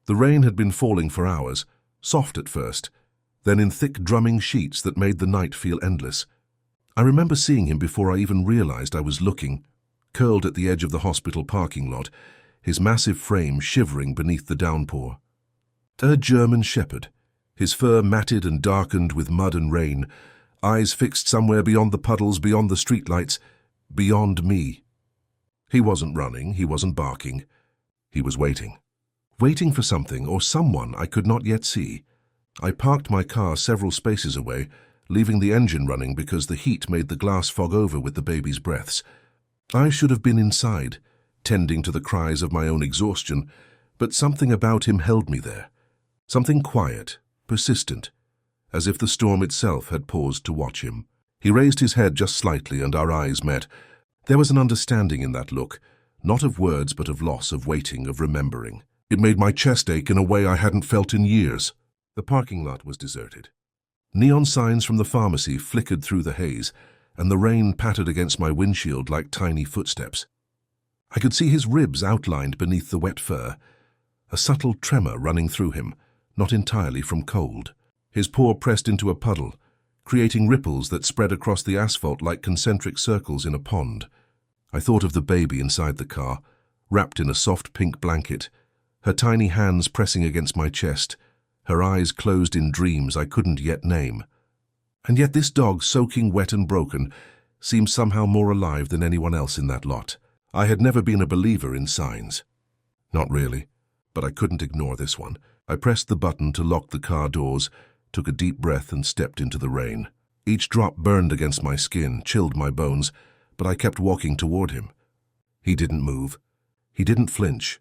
The rain had been falling for hours, soft at first, then in thick drumming sheets that made the night feel endless. I remember seeing him before I even realized I was looking, curled at the edge of the hospital parking lot, his massive frame shivering beneath the downpour. A German shepherd, his fur matted and darkened with mud and rain, eyes fixed somewhere beyond the puddles, beyond the streetlights, beyond me. He wasn't running, he wasn't barking. He was waiting. Waiting for something or someone I could not yet see. I parked my car several spaces away, leaving the engine running because the heat made the glass fog over with the baby's breaths. I should have been inside, tending to the cries of my own exhaustion, but something about him held me there. Something quiet, persistent, as if the storm itself had paused to watch him. He raised his head just slightly and our eyes met. There was an understanding in that look, not of words but of loss, of waiting, of remembering. It made my chest ache in a way I hadn't felt in years. The parking lot was deserted. Neon signs from the pharmacy flickered through the haze, and the rain pattered against my windshield like tiny footsteps. I could see his ribs outlined beneath the wet fur, a subtle tremor running through him, not entirely from cold. His paw pressed into a puddle, creating ripples that spread across the asphalt like concentric circles in a pond. I thought of the baby inside the car, wrapped in a soft pink blanket, her tiny hands pressing against my chest, her eyes closed in dreams I couldn't yet name. And yet this dog, soaking wet and broken, seemed somehow more alive than anyone else in that lot. I had never been a believer in signs. Not really, but I couldn't ignore this one. I pressed the button to lock the car doors, took a deep breath and stepped into the rain. Each drop burned against my skin, chilled my bones, but I kept walking toward him. He didn't move. He didn't flinch.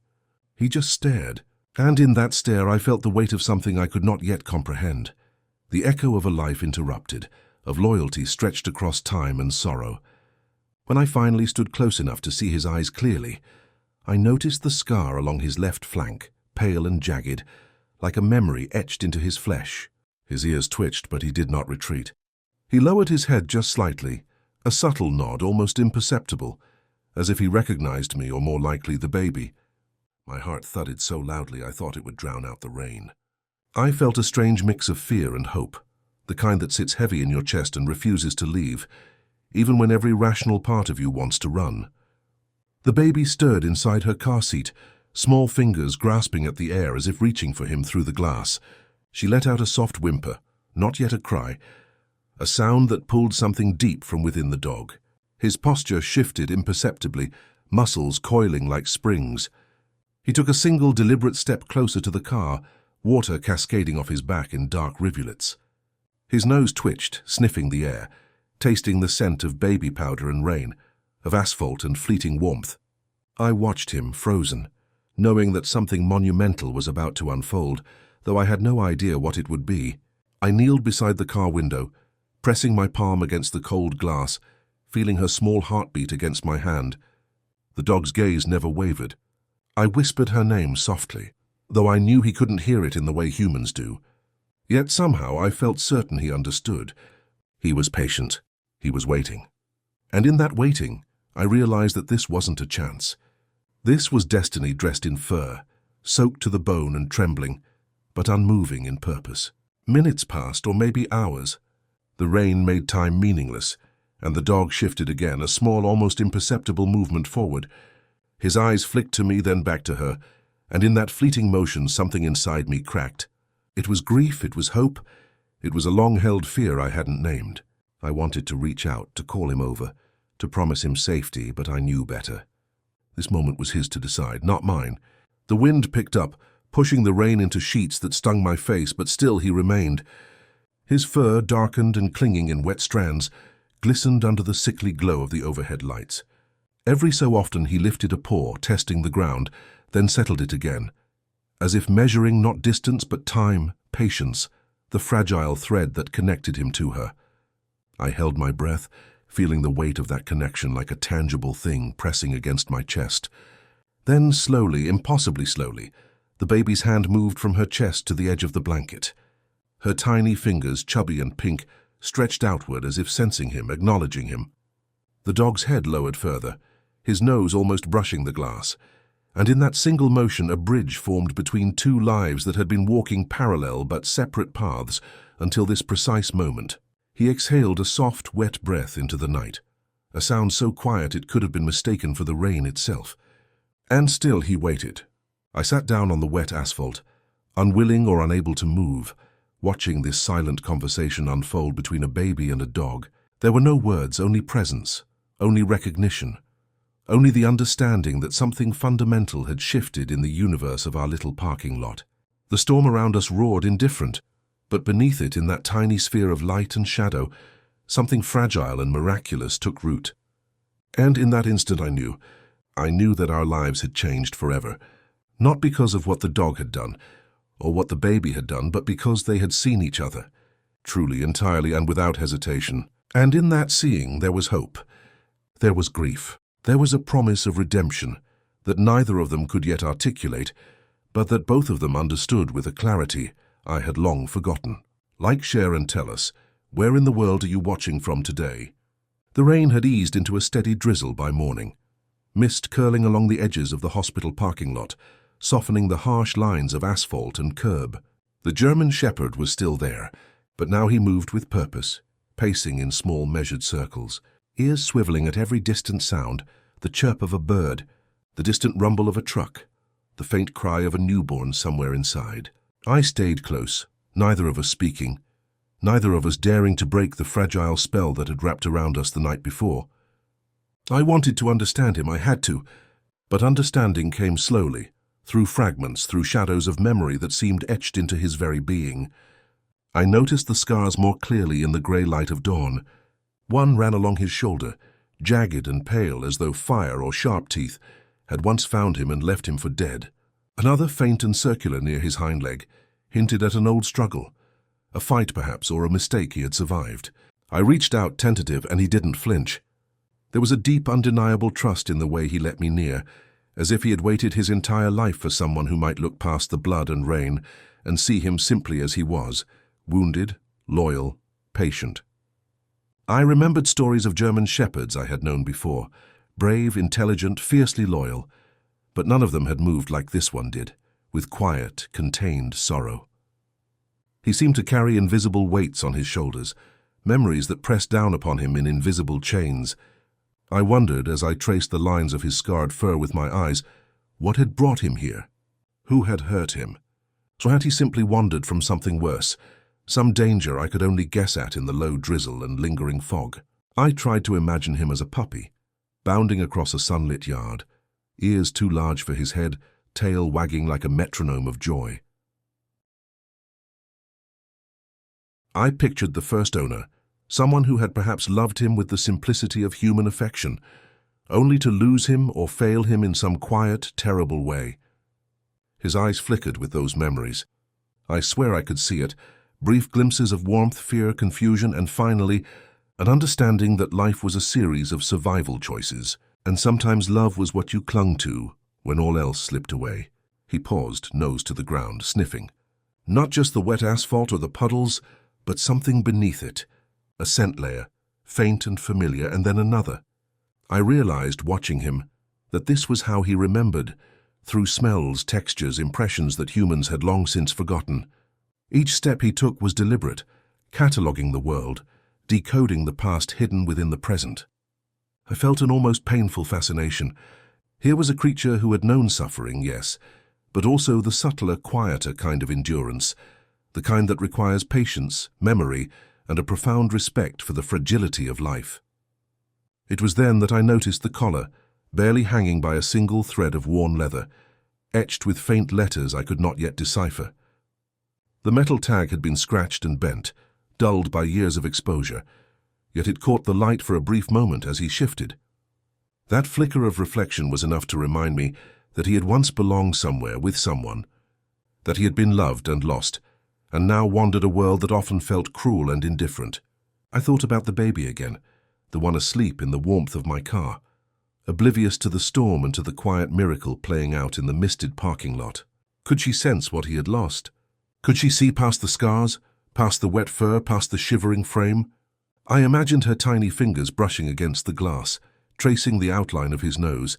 He just stared. And in that stare I felt the weight of something I could not yet comprehend. The echo of a life interrupted, of loyalty stretched across time and sorrow. When I finally stood close enough to see his eyes clearly, I noticed the scar along his left flank, pale and jagged, like a memory etched into his flesh. His ears twitched, but he did not retreat. He lowered his head just slightly, a subtle nod, almost imperceptible, as if he recognized me, or more likely the baby. My heart thudded so loudly I thought it would drown out the rain. I felt a strange mix of fear and hope, the kind that sits heavy in your chest and refuses to leave, even when every rational part of you wants to run. The baby stirred inside her car seat, small fingers grasping at the air as if reaching for him through the glass. She let out a soft whimper, not yet a cry, a sound that pulled something deep from within the dog. His posture shifted imperceptibly, muscles coiling like springs. He took a single deliberate step closer to the car, water cascading off his back in dark rivulets. His nose twitched, sniffing the air, tasting the scent of baby powder and rain, of asphalt and fleeting warmth. I watched him, frozen, knowing that something monumental was about to unfold, though I had no idea what it would be. I kneeled beside the car window, pressing my palm against the cold glass, feeling her small heartbeat against my hand. The dog's gaze never wavered. I whispered her name softly, though I knew he couldn't hear it in the way humans do. Yet somehow I felt certain he understood. He was patient. He was waiting. And in that waiting, I realized that this wasn't a chance. This was destiny dressed in fur, soaked to the bone and trembling, but unmoving in purpose. Minutes passed, or maybe hours. The rain made time meaningless, and the dog shifted again, a small, almost imperceptible movement forward. His eyes flicked to me, then back to her, and in that fleeting motion something inside me cracked. It was grief, it was hope, it was a long-held fear I hadn't named. I wanted to reach out, to call him over, to promise him safety, but I knew better. This moment was his to decide, not mine. The wind picked up, pushing the rain into sheets that stung my face, but still he remained. His fur, darkened and clinging in wet strands, glistened under the sickly glow of the overhead lights. Every so often he lifted a paw, testing the ground, then settled it again, as if measuring not distance but time, patience, the fragile thread that connected him to her. I held my breath, feeling the weight of that connection like a tangible thing pressing against my chest. Then slowly, impossibly slowly, the baby's hand moved from her chest to the edge of the blanket. Her tiny fingers, chubby and pink, stretched outward as if sensing him, acknowledging him. The dog's head lowered further, his nose almost brushing the glass, And in that single motion a bridge formed between two lives that had been walking parallel but separate paths until this precise moment. He exhaled a soft, wet breath into the night, a sound so quiet it could have been mistaken for the rain itself. And still he waited. I sat down on the wet asphalt, unwilling or unable to move, watching this silent conversation unfold between a baby and a dog. There were no words, only presence, only recognition, only the understanding that something fundamental had shifted in the universe of our little parking lot. The storm around us roared indifferent, but beneath it, in that tiny sphere of light and shadow, something fragile and miraculous took root. And in that instant I knew that our lives had changed forever, not because of what the dog had done, or what the baby had done, but because they had seen each other, truly, entirely, and without hesitation. And in that seeing there was hope. There was grief. There was a promise of redemption that neither of them could yet articulate, but that both of them understood with a clarity I had long forgotten. Like, share, and tell us, where in the world are you watching from today? The rain had eased into a steady drizzle by morning, mist curling along the edges of the hospital parking lot, softening the harsh lines of asphalt and curb. The German shepherd was still there, but now he moved with purpose, pacing in small measured circles, ears swiveling at every distant sound, the chirp of a bird, the distant rumble of a truck, the faint cry of a newborn somewhere inside. I stayed close, neither of us speaking, neither of us daring to break the fragile spell that had wrapped around us the night before. I wanted to understand him, I had to, but understanding came slowly, through fragments, through shadows of memory that seemed etched into his very being. I noticed the scars more clearly in the grey light of dawn. One ran along his shoulder, jagged and pale as though fire or sharp teeth had once found him and left him for dead. Another, faint and circular near his hind leg, hinted at an old struggle, a fight perhaps, or a mistake he had survived. I reached out, tentative, and he didn't flinch. There was a deep, undeniable trust in the way he let me near, as if he had waited his entire life for someone who might look past the blood and rain and see him simply as he was, wounded, loyal, patient. I remembered stories of German shepherds I had known before, brave, intelligent, fiercely loyal, but none of them had moved like this one did, with quiet, contained sorrow. He seemed to carry invisible weights on his shoulders, memories that pressed down upon him in invisible chains. I wondered, as I traced the lines of his scarred fur with my eyes, what had brought him here? Who had hurt him? Or had he simply wandered from something worse, some danger I could only guess at in the low drizzle and lingering fog? I tried to imagine him as a puppy, bounding across a sunlit yard, ears too large for his head, tail wagging like a metronome of joy. I pictured the first owner, someone who had perhaps loved him with the simplicity of human affection, only to lose him or fail him in some quiet, terrible way. His eyes flickered with those memories. I swear I could see it, brief glimpses of warmth, fear, confusion, and finally, an understanding that life was a series of survival choices, and sometimes love was what you clung to when all else slipped away. He paused, nose to the ground, sniffing. Not just the wet asphalt or the puddles, but something beneath it, a scent layer, faint and familiar, and then another. I realized, watching him, that this was how he remembered, through smells, textures, impressions that humans had long since forgotten. Each step he took was deliberate, cataloguing the world, decoding the past hidden within the present. I felt an almost painful fascination. Here was a creature who had known suffering, yes, but also the subtler, quieter kind of endurance, the kind that requires patience, memory, and a profound respect for the fragility of life. It was then that I noticed the collar, barely hanging by a single thread of worn leather, etched with faint letters I could not yet decipher. The metal tag had been scratched and bent, dulled by years of exposure, yet it caught the light for a brief moment as he shifted. That flicker of reflection was enough to remind me that he had once belonged somewhere with someone, that he had been loved and lost, and now wandered a world that often felt cruel and indifferent. I thought about the baby again, the one asleep in the warmth of my car, oblivious to the storm and to the quiet miracle playing out in the misted parking lot. Could she sense what he had lost? Could she see past the scars, past the wet fur, past the shivering frame? I imagined her tiny fingers brushing against the glass, tracing the outline of his nose,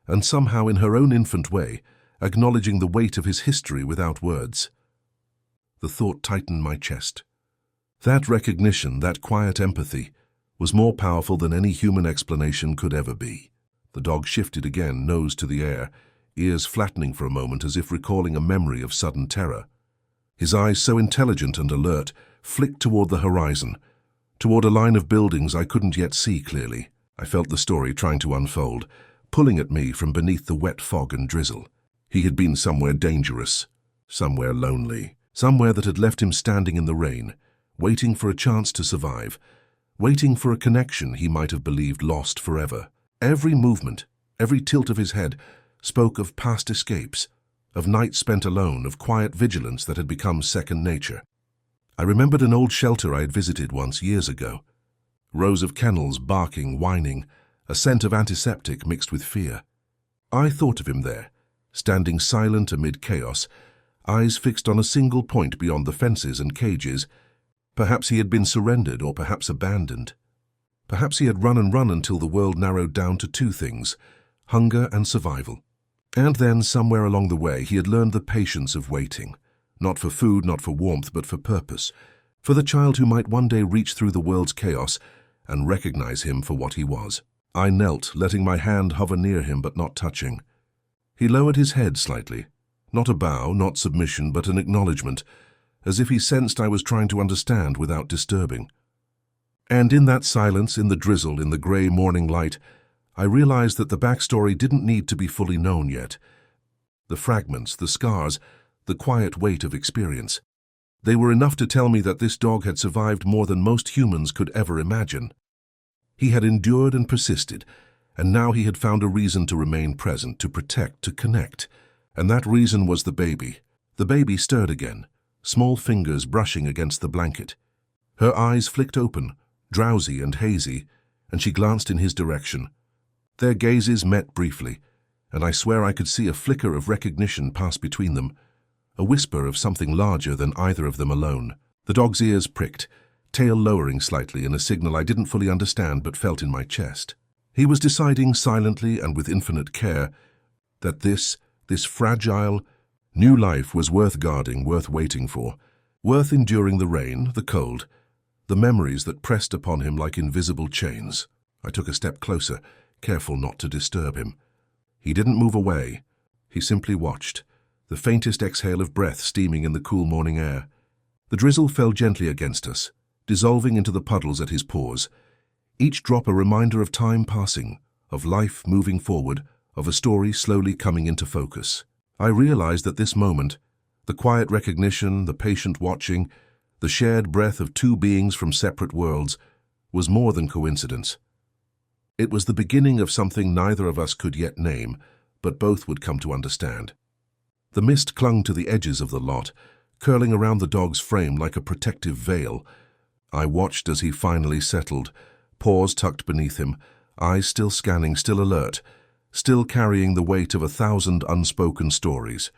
and somehow in her own infant way, acknowledging the weight of his history without words. The thought tightened my chest. That recognition, that quiet empathy, was more powerful than any human explanation could ever be. The dog shifted again, nose to the air, ears flattening for a moment as if recalling a memory of sudden terror. His eyes, so intelligent and alert, flicked toward the horizon, toward a line of buildings I couldn't yet see clearly. I felt the story trying to unfold, pulling at me from beneath the wet fog and drizzle. He had been somewhere dangerous, somewhere lonely, somewhere that had left him standing in the rain, waiting for a chance to survive, waiting for a connection he might have believed lost forever. Every movement, every tilt of his head, spoke of past escapes, of nights spent alone, of quiet vigilance that had become second nature. I remembered an old shelter I had visited once years ago. Rows of kennels barking, whining, a scent of antiseptic mixed with fear. I thought of him there, standing silent amid chaos, eyes fixed on a single point beyond the fences and cages. Perhaps he had been surrendered, or perhaps abandoned. Perhaps he had run and run until the world narrowed down to two things: hunger and survival. And then, somewhere along the way, he had learned the patience of waiting, not for food, not for warmth, but for purpose, for the child who might one day reach through the world's chaos and recognize him for what he was. I knelt, letting my hand hover near him but not touching. He lowered his head slightly, not a bow, not submission, but an acknowledgement, as if he sensed I was trying to understand without disturbing. And in that silence, in the drizzle, in the grey morning light, I realized that the backstory didn't need to be fully known yet. The fragments, the scars, the quiet weight of experience, they were enough to tell me that this dog had survived more than most humans could ever imagine. He had endured and persisted, and now he had found a reason to remain present, to protect, to connect. And that reason was the baby. The baby stirred again, small fingers brushing against the blanket. Her eyes flicked open, drowsy and hazy, and she glanced in his direction. Their gazes met briefly, and I swear I could see a flicker of recognition pass between them, a whisper of something larger than either of them alone. The dog's ears pricked, tail lowering slightly in a signal I didn't fully understand but felt in my chest. He was deciding silently and with infinite care that this fragile, new life was worth guarding, worth waiting for, worth enduring the rain, the cold, the memories that pressed upon him like invisible chains. I took a step closer, careful not to disturb him. He didn't move away. He simply watched, the faintest exhale of breath steaming in the cool morning air. The drizzle fell gently against us, dissolving into the puddles at his paws, each drop a reminder of time passing, of life moving forward, of a story slowly coming into focus. I realized that this moment, the quiet recognition, the patient watching, the shared breath of two beings from separate worlds, was more than coincidence. It was the beginning of something neither of us could yet name, but both would come to understand. The mist clung to the edges of the lot, curling around the dog's frame like a protective veil. I watched as he finally settled, paws tucked beneath him, eyes still scanning, still alert, still carrying the weight of 1,000 unspoken stories.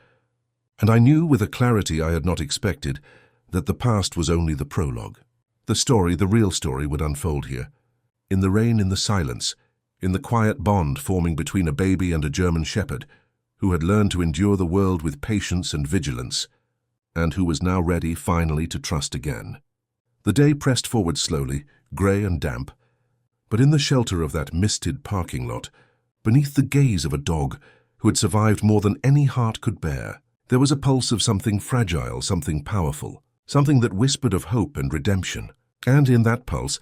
And I knew with a clarity I had not expected that the past was only the prologue. The story, the real story, would unfold here. In the rain, in the silence, in the quiet bond forming between a baby and a German shepherd who had learned to endure the world with patience and vigilance, and who was now ready finally to trust again. The day pressed forward slowly, grey and damp, but in the shelter of that misted parking lot, beneath the gaze of a dog who had survived more than any heart could bear, there was a pulse of something fragile, something powerful, something that whispered of hope and redemption. And in that pulse,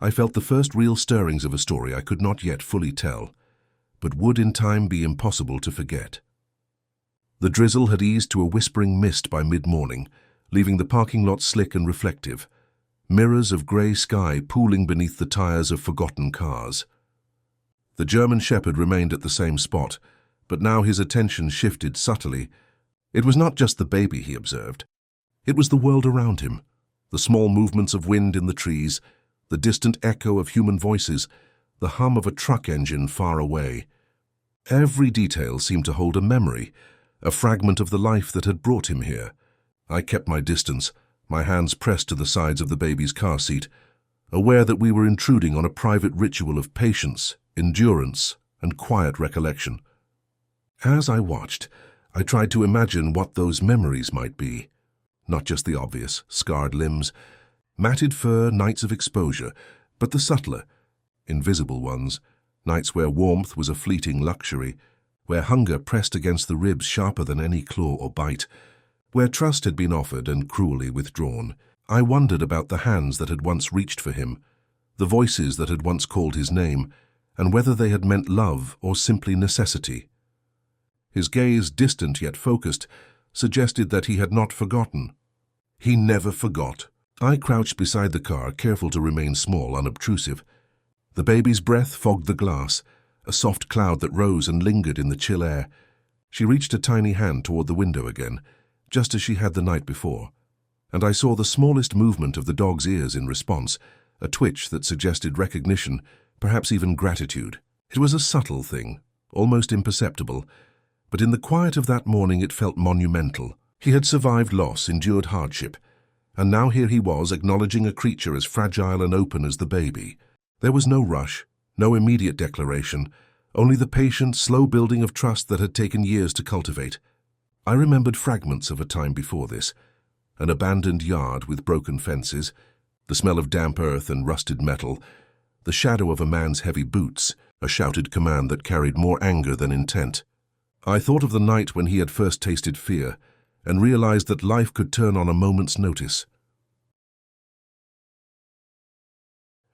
I felt the first real stirrings of a story I could not yet fully tell, but would in time be impossible to forget. The drizzle had eased to a whispering mist by mid-morning, leaving the parking lot slick and reflective, mirrors of grey sky pooling beneath the tires of forgotten cars. The German shepherd remained at the same spot, but now his attention shifted subtly. It was not just the baby he observed. It was the world around him, the small movements of wind in the trees, the distant echo of human voices, the hum of a truck engine far away. Every detail seemed to hold a memory, a fragment of the life that had brought him here. I kept my distance, my hands pressed to the sides of the baby's car seat, aware that we were intruding on a private ritual of patience, endurance, and quiet recollection. As I watched, I tried to imagine what those memories might be. Not just the obvious, scarred limbs, matted fur, nights of exposure, but the subtler, invisible ones, nights where warmth was a fleeting luxury, where hunger pressed against the ribs sharper than any claw or bite, where trust had been offered and cruelly withdrawn. I wondered about the hands that had once reached for him, the voices that had once called his name, and whether they had meant love or simply necessity. His gaze, distant yet focused, suggested that he had not forgotten. He never forgot. I crouched beside the car, careful to remain small, unobtrusive. The baby's breath fogged the glass, a soft cloud that rose and lingered in the chill air. She reached a tiny hand toward the window again, just as she had the night before, and I saw the smallest movement of the dog's ears in response, a twitch that suggested recognition, perhaps even gratitude. It was a subtle thing, almost imperceptible, but in the quiet of that morning it felt monumental. He had survived loss, endured hardship, and now here he was, acknowledging a creature as fragile and open as the baby. There was no rush, no immediate declaration, only the patient, slow building of trust that had taken years to cultivate. I remembered fragments of a time before this, an abandoned yard with broken fences, the smell of damp earth and rusted metal, the shadow of a man's heavy boots, a shouted command that carried more anger than intent. I thought of the night when he had first tasted fear, and realized that life could turn on a moment's notice.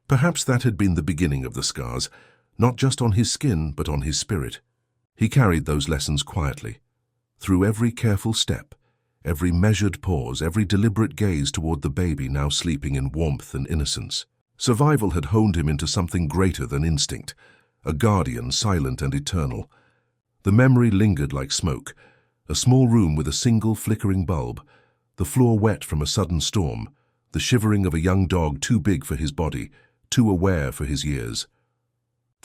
Perhaps that had been the beginning of the scars, not just on his skin, but on his spirit. He carried those lessons quietly, through every careful step, every measured pause, every deliberate gaze toward the baby now sleeping in warmth and innocence. Survival had honed him into something greater than instinct, a guardian silent and eternal. The memory lingered like smoke, a small room with a single flickering bulb, the floor wet from a sudden storm, the shivering of a young dog too big for his body, too aware for his years.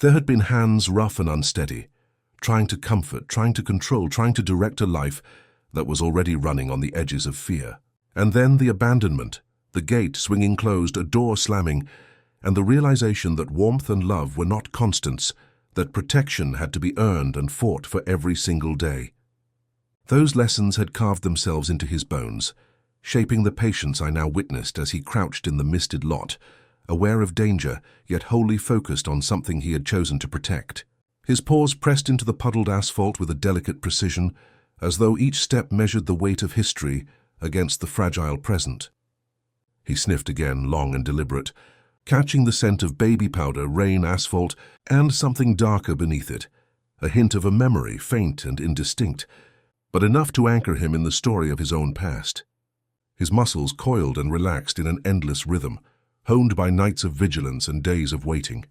There had been hands rough and unsteady, trying to comfort, trying to control, trying to direct a life that was already running on the edges of fear. And then the abandonment, the gate swinging closed, a door slamming, and the realization that warmth and love were not constants, that protection had to be earned and fought for every single day. Those lessons had carved themselves into his bones, shaping the patience I now witnessed as he crouched in the misted lot, aware of danger, yet wholly focused on something he had chosen to protect. His paws pressed into the puddled asphalt with a delicate precision, as though each step measured the weight of history against the fragile present. He sniffed again, long and deliberate, catching the scent of baby powder, rain, asphalt, and something darker beneath it, a hint of a memory, faint and indistinct, but enough to anchor him in the story of his own past. His muscles coiled and relaxed in an endless rhythm, honed by nights of vigilance and days of waiting.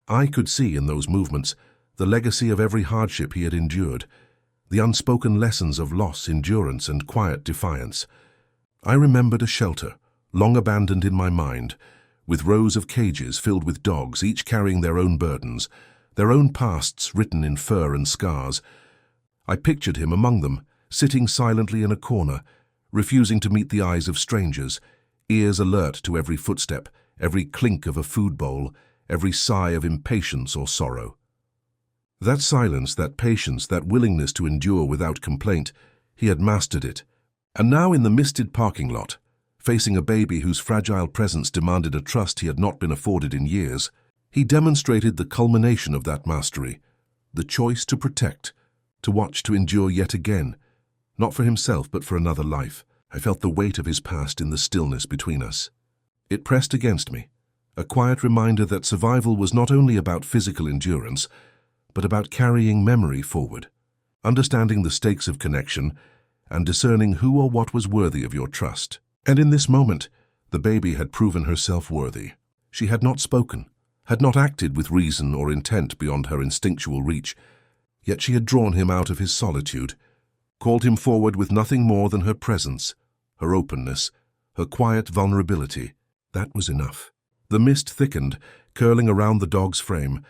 I could see in those movements the legacy of every hardship he had endured, the unspoken lessons of loss, endurance, and quiet defiance. I remembered a shelter, long abandoned in my mind, with rows of cages filled with dogs, each carrying their own burdens, their own pasts written in fur and scars. I pictured him among them, sitting silently in a corner, refusing to meet the eyes of strangers, ears alert to every footstep, every clink of a food bowl, every sigh of impatience or sorrow. That silence, that patience, that willingness to endure without complaint, he had mastered it. And now in the misted parking lot, facing a baby whose fragile presence demanded a trust he had not been afforded in years, he demonstrated the culmination of that mastery, the choice to protect, to watch, to endure yet again, not for himself but for another life. I felt the weight of his past in the stillness between us. It pressed against me, a quiet reminder that survival was not only about physical endurance, but about carrying memory forward, understanding the stakes of connection, and discerning who or what was worthy of your trust. And in this moment, the baby had proven herself worthy. She had not spoken, had not acted with reason or intent beyond her instinctual reach, yet she had drawn him out of his solitude, called him forward with nothing more than her presence, her openness, her quiet vulnerability. That was enough. The mist thickened, curling around the dog's frame,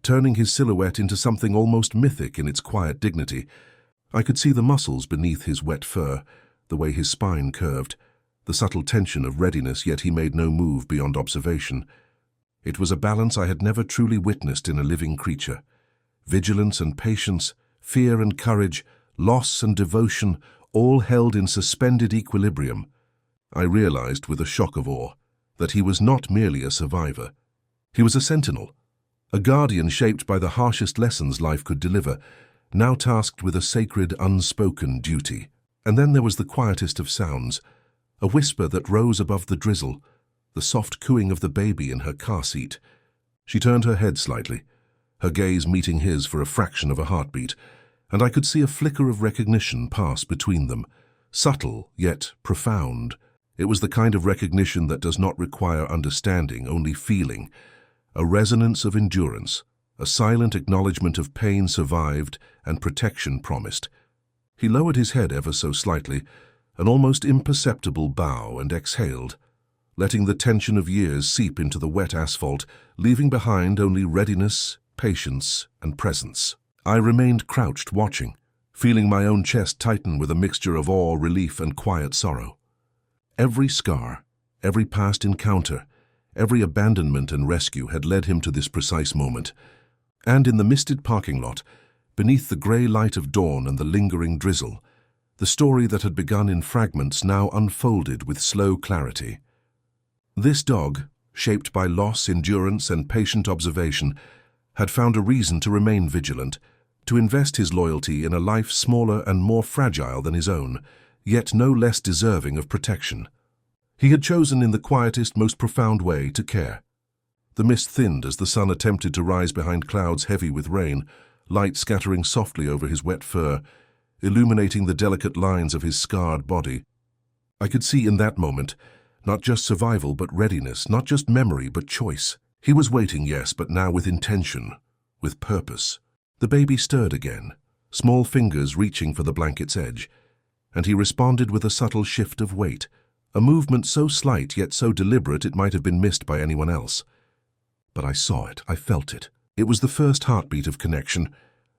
turning his silhouette into something almost mythic in its quiet dignity. I could see the muscles beneath his wet fur, the way his spine curved, the subtle tension of readiness, yet he made no move beyond observation. It was a balance I had never truly witnessed in a living creature. Vigilance and patience, fear and courage, loss and devotion, all held in suspended equilibrium. I realized with a shock of awe that he was not merely a survivor. He was a sentinel, a guardian shaped by the harshest lessons life could deliver, now tasked with a sacred, unspoken duty. And then there was the quietest of sounds, a whisper that rose above the drizzle, the soft cooing of the baby in her car seat. She turned her head slightly, her gaze meeting his for a fraction of a heartbeat, and I could see a flicker of recognition pass between them, subtle yet profound. It was the kind of recognition that does not require understanding, only feeling, a resonance of endurance, a silent acknowledgement of pain survived and protection promised. He lowered his head ever so slightly, an almost imperceptible bow, and exhaled, letting the tension of years seep into the wet asphalt, leaving behind only readiness, patience, and presence. I remained crouched, watching, feeling my own chest tighten with a mixture of awe, relief, and quiet sorrow. Every scar, every past encounter, every abandonment and rescue had led him to this precise moment. And in the misted parking lot, beneath the grey light of dawn and the lingering drizzle, the story that had begun in fragments now unfolded with slow clarity. This dog, shaped by loss, endurance, and patient observation, had found a reason to remain vigilant, to invest his loyalty in a life smaller and more fragile than his own, yet no less deserving of protection. He had chosen in the quietest, most profound way to care. The mist thinned as the sun attempted to rise behind clouds heavy with rain, light scattering softly over his wet fur, illuminating the delicate lines of his scarred body. I could see in that moment not just survival but readiness, not just memory but choice. He was waiting, yes, but now with intention, with purpose. The baby stirred again, small fingers reaching for the blanket's edge, and he responded with a subtle shift of weight, a movement so slight yet so deliberate it might have been missed by anyone else. But I saw it, I felt it. It was the first heartbeat of connection,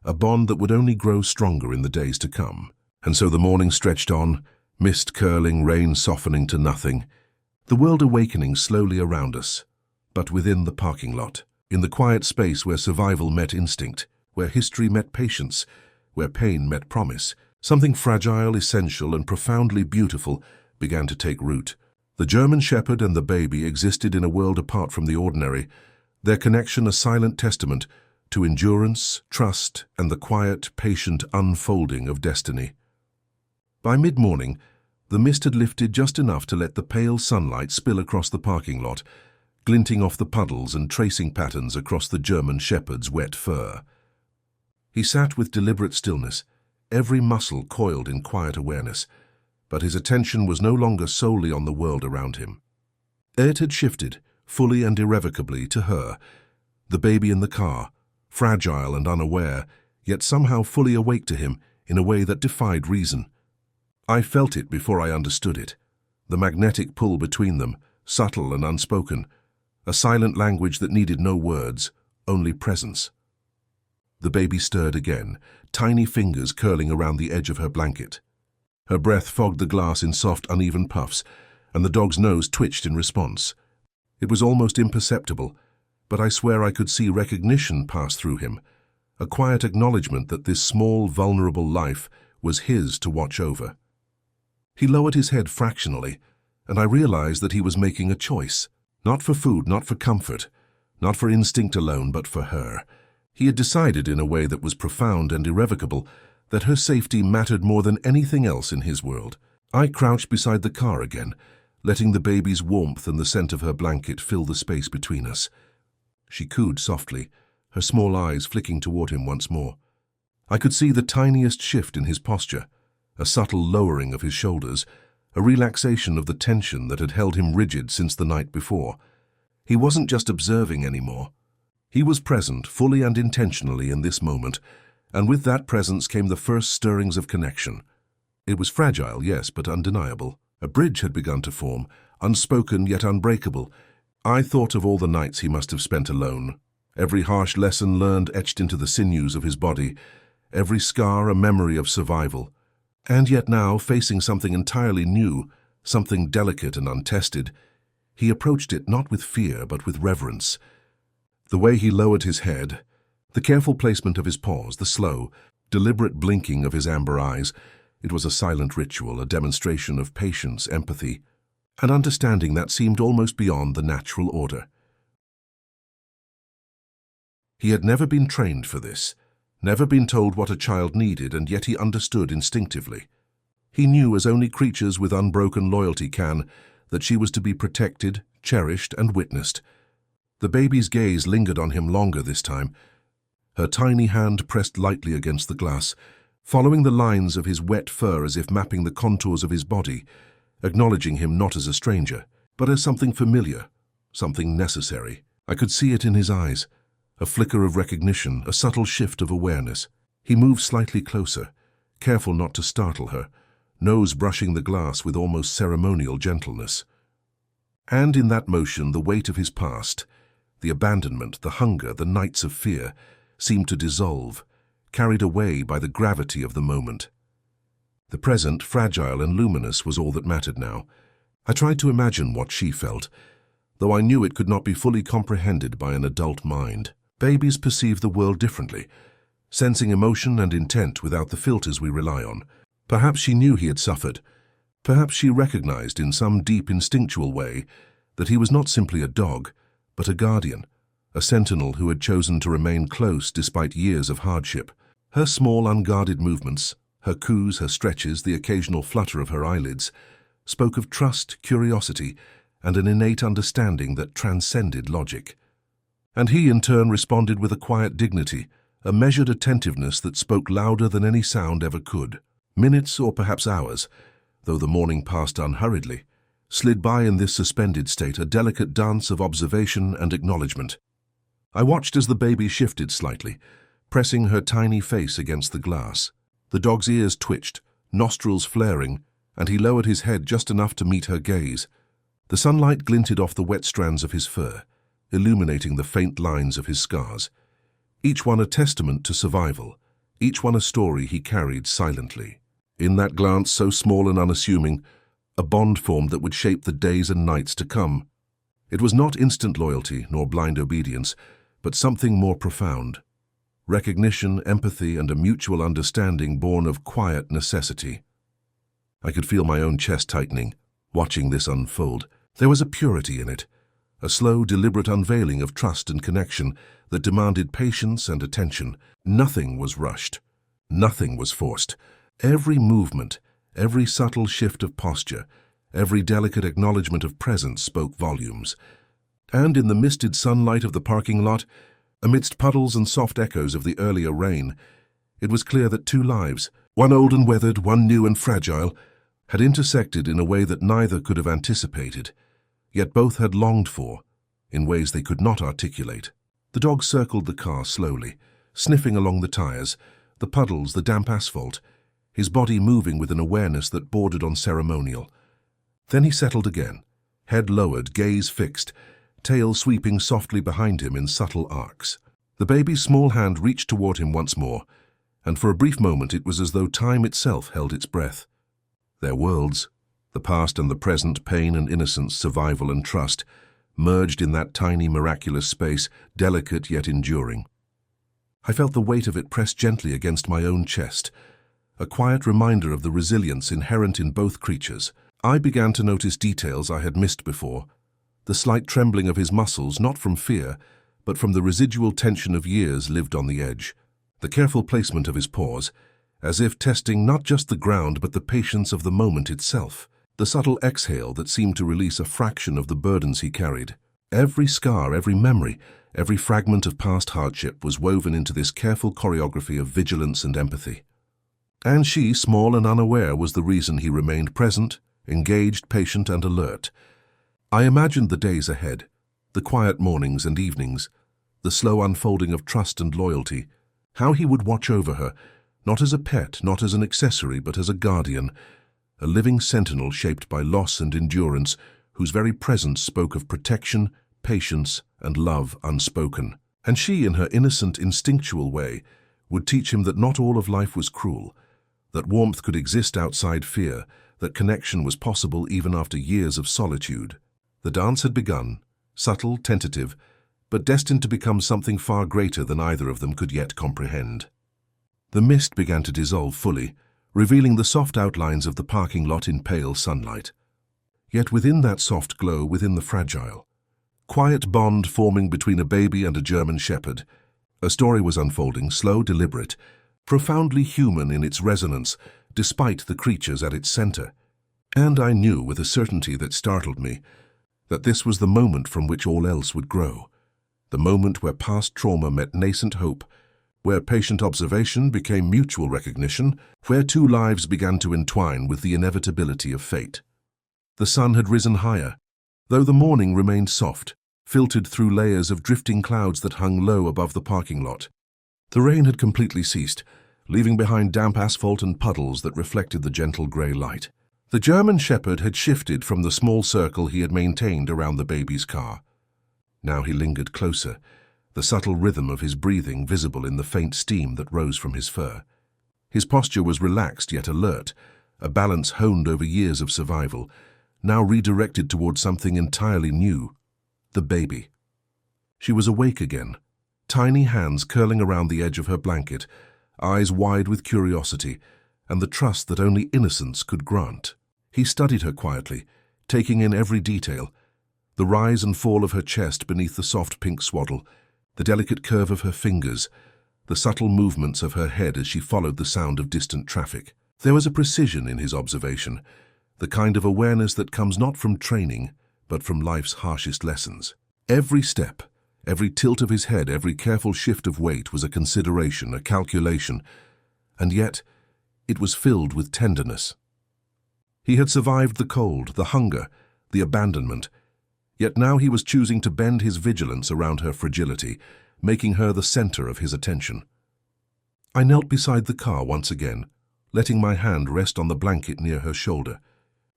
a bond that would only grow stronger in the days to come. And so the morning stretched on, mist curling, rain softening to nothing, the world awakening slowly around us. But within the parking lot, in the quiet space where survival met instinct, where history met patience, where pain met promise, something fragile, essential, and profoundly beautiful began to take root. The German shepherd and the baby existed in a world apart from the ordinary, their connection a silent testament to endurance, trust, and the quiet, patient unfolding of destiny. By mid-morning, the mist had lifted just enough to let the pale sunlight spill across the parking lot, glinting off the puddles and tracing patterns across the German shepherd's wet fur. He sat with deliberate stillness, every muscle coiled in quiet awareness, but his attention was no longer solely on the world around him. It had shifted, fully and irrevocably, to her, the baby in the car, fragile and unaware, yet somehow fully awake to him in a way that defied reason. I felt it before I understood it, the magnetic pull between them, subtle and unspoken, a silent language that needed no words, only presence. The baby stirred again, tiny fingers curling around the edge of her blanket. Her breath fogged the glass in soft, uneven puffs, and the dog's nose twitched in response. It was almost imperceptible, but I swear I could see recognition pass through him, a quiet acknowledgement that this small, vulnerable life was his to watch over. He lowered his head fractionally, and I realized that he was making a choice, not for food, not for comfort, not for instinct alone, but for her. He had decided in a way that was profound and irrevocable that her safety mattered more than anything else in his world. I crouched beside the car again, letting the baby's warmth and the scent of her blanket fill the space between us. She cooed softly, her small eyes flicking toward him once more. I could see the tiniest shift in his posture, a subtle lowering of his shoulders, a relaxation of the tension that had held him rigid since the night before. He wasn't just observing anymore. He was present, fully and intentionally, in this moment, and with that presence came the first stirrings of connection. It was fragile, yes, but undeniable. A bridge had begun to form, unspoken yet unbreakable. I thought of all the nights he must have spent alone, every harsh lesson learned etched into the sinews of his body, every scar a memory of survival. And yet now, facing something entirely new, something delicate and untested, he approached it not with fear but with reverence. The way he lowered his head, the careful placement of his paws, the slow, deliberate blinking of his amber eyes. It was a silent ritual, a demonstration of patience, empathy, and understanding that seemed almost beyond the natural order. He had never been trained for this, never been told what a child needed, and yet he understood instinctively. He knew, as only creatures with unbroken loyalty can, that she was to be protected, cherished, and witnessed. The baby's gaze lingered on him longer this time. Her tiny hand pressed lightly against the glass, following the lines of his wet fur as if mapping the contours of his body, acknowledging him not as a stranger, but as something familiar, something necessary. I could see it in his eyes, a flicker of recognition, a subtle shift of awareness. He moved slightly closer, careful not to startle her, nose brushing the glass with almost ceremonial gentleness. And in that motion, the weight of his past, the abandonment, the hunger, the nights of fear, seemed to dissolve, carried away by the gravity of the moment. The present, fragile and luminous, was all that mattered now. I tried to imagine what she felt, though I knew it could not be fully comprehended by an adult mind. Babies perceive the world differently, sensing emotion and intent without the filters we rely on. Perhaps she knew he had suffered. Perhaps she recognized in some deep instinctual way that he was not simply a dog, but a guardian, a sentinel who had chosen to remain close despite years of hardship. Her small, unguarded movements, her coos, her stretches, the occasional flutter of her eyelids, spoke of trust, curiosity, and an innate understanding that transcended logic. And he, in turn, responded with a quiet dignity, a measured attentiveness that spoke louder than any sound ever could. Minutes, or perhaps hours, though the morning passed unhurriedly, slid by in this suspended state, a delicate dance of observation and acknowledgement. I watched as the baby shifted slightly, pressing her tiny face against the glass. The dog's ears twitched, nostrils flaring, and he lowered his head just enough to meet her gaze. The sunlight glinted off the wet strands of his fur, illuminating the faint lines of his scars, each one a testament to survival, each one a story he carried silently. In that glance, so small and unassuming, a bond formed that would shape the days and nights to come. It was not instant loyalty nor blind obedience, but something more profound. Recognition, empathy, and a mutual understanding born of quiet necessity. I could feel my own chest tightening, watching this unfold. There was a purity in it, a slow, deliberate unveiling of trust and connection that demanded patience and attention. Nothing was rushed. Nothing was forced. Every movement, every subtle shift of posture, every delicate acknowledgement of presence spoke volumes. And in the misted sunlight of the parking lot, amidst puddles and soft echoes of the earlier rain, it was clear that two lives, one old and weathered, one new and fragile, had intersected in a way that neither could have anticipated, yet both had longed for, in ways they could not articulate. The dog circled the car slowly, sniffing along the tires, the puddles, the damp asphalt, his body moving with an awareness that bordered on ceremonial. Then he settled again, head lowered, gaze fixed, tail sweeping softly behind him in subtle arcs. The baby's small hand reached toward him once more, and for a brief moment it was as though time itself held its breath. Their worlds, the past and the present, pain and innocence, survival and trust, merged in that tiny, miraculous space, delicate yet enduring. I felt the weight of it press gently against my own chest, a quiet reminder of the resilience inherent in both creatures. I began to notice details I had missed before, the slight trembling of his muscles, not from fear, but from the residual tension of years lived on the edge, the careful placement of his paws, as if testing not just the ground but the patience of the moment itself, the subtle exhale that seemed to release a fraction of the burdens he carried. Every scar, every memory, every fragment of past hardship was woven into this careful choreography of vigilance and empathy. And she, small and unaware, was the reason he remained present, engaged, patient, and alert. I imagined the days ahead, the quiet mornings and evenings, the slow unfolding of trust and loyalty, how he would watch over her, not as a pet, not as an accessory, but as a guardian, a living sentinel shaped by loss and endurance, whose very presence spoke of protection, patience, and love unspoken. And she, in her innocent, instinctual way, would teach him that not all of life was cruel, that warmth could exist outside fear, that connection was possible even after years of solitude. The dance had begun, subtle, tentative, but destined to become something far greater than either of them could yet comprehend. The mist began to dissolve fully, revealing the soft outlines of the parking lot in pale sunlight. Yet within that soft glow, within the fragile, quiet bond forming between a baby and a German shepherd, a story was unfolding, slow, deliberate, profoundly human in its resonance, despite the creatures at its center. And I knew with a certainty that startled me that this was the moment from which all else would grow, the moment where past trauma met nascent hope, where patient observation became mutual recognition, where two lives began to entwine with the inevitability of fate. The sun had risen higher, though the morning remained soft, filtered through layers of drifting clouds that hung low above the parking lot. The rain had completely ceased, leaving behind damp asphalt and puddles that reflected the gentle grey light. The German shepherd had shifted from the small circle he had maintained around the baby's car. Now he lingered closer, the subtle rhythm of his breathing visible in the faint steam that rose from his fur. His posture was relaxed yet alert, a balance honed over years of survival, now redirected toward something entirely new, the baby. She was awake again, tiny hands curling around the edge of her blanket, eyes wide with curiosity and the trust that only innocence could grant. He studied her quietly, taking in every detail, the rise and fall of her chest beneath the soft pink swaddle, the delicate curve of her fingers, the subtle movements of her head as she followed the sound of distant traffic. There was a precision in his observation, the kind of awareness that comes not from training, but from life's harshest lessons. Every step, every tilt of his head, every careful shift of weight was a consideration, a calculation, and yet it was filled with tenderness. He had survived the cold, the hunger, the abandonment, yet now he was choosing to bend his vigilance around her fragility, making her the center of his attention. I knelt beside the car once again, letting my hand rest on the blanket near her shoulder.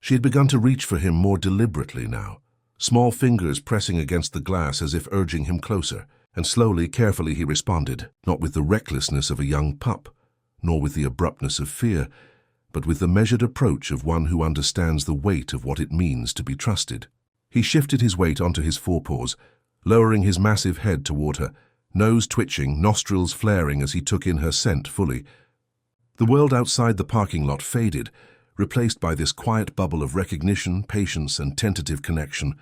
She had begun to reach for him more deliberately now, small fingers pressing against the glass as if urging him closer, and slowly, carefully he responded, not with the recklessness of a young pup, nor with the abruptness of fear, but with the measured approach of one who understands the weight of what it means to be trusted. He shifted his weight onto his forepaws, lowering his massive head toward her, nose twitching, nostrils flaring as he took in her scent fully. The world outside the parking lot faded, replaced by this quiet bubble of recognition, patience, and tentative connection.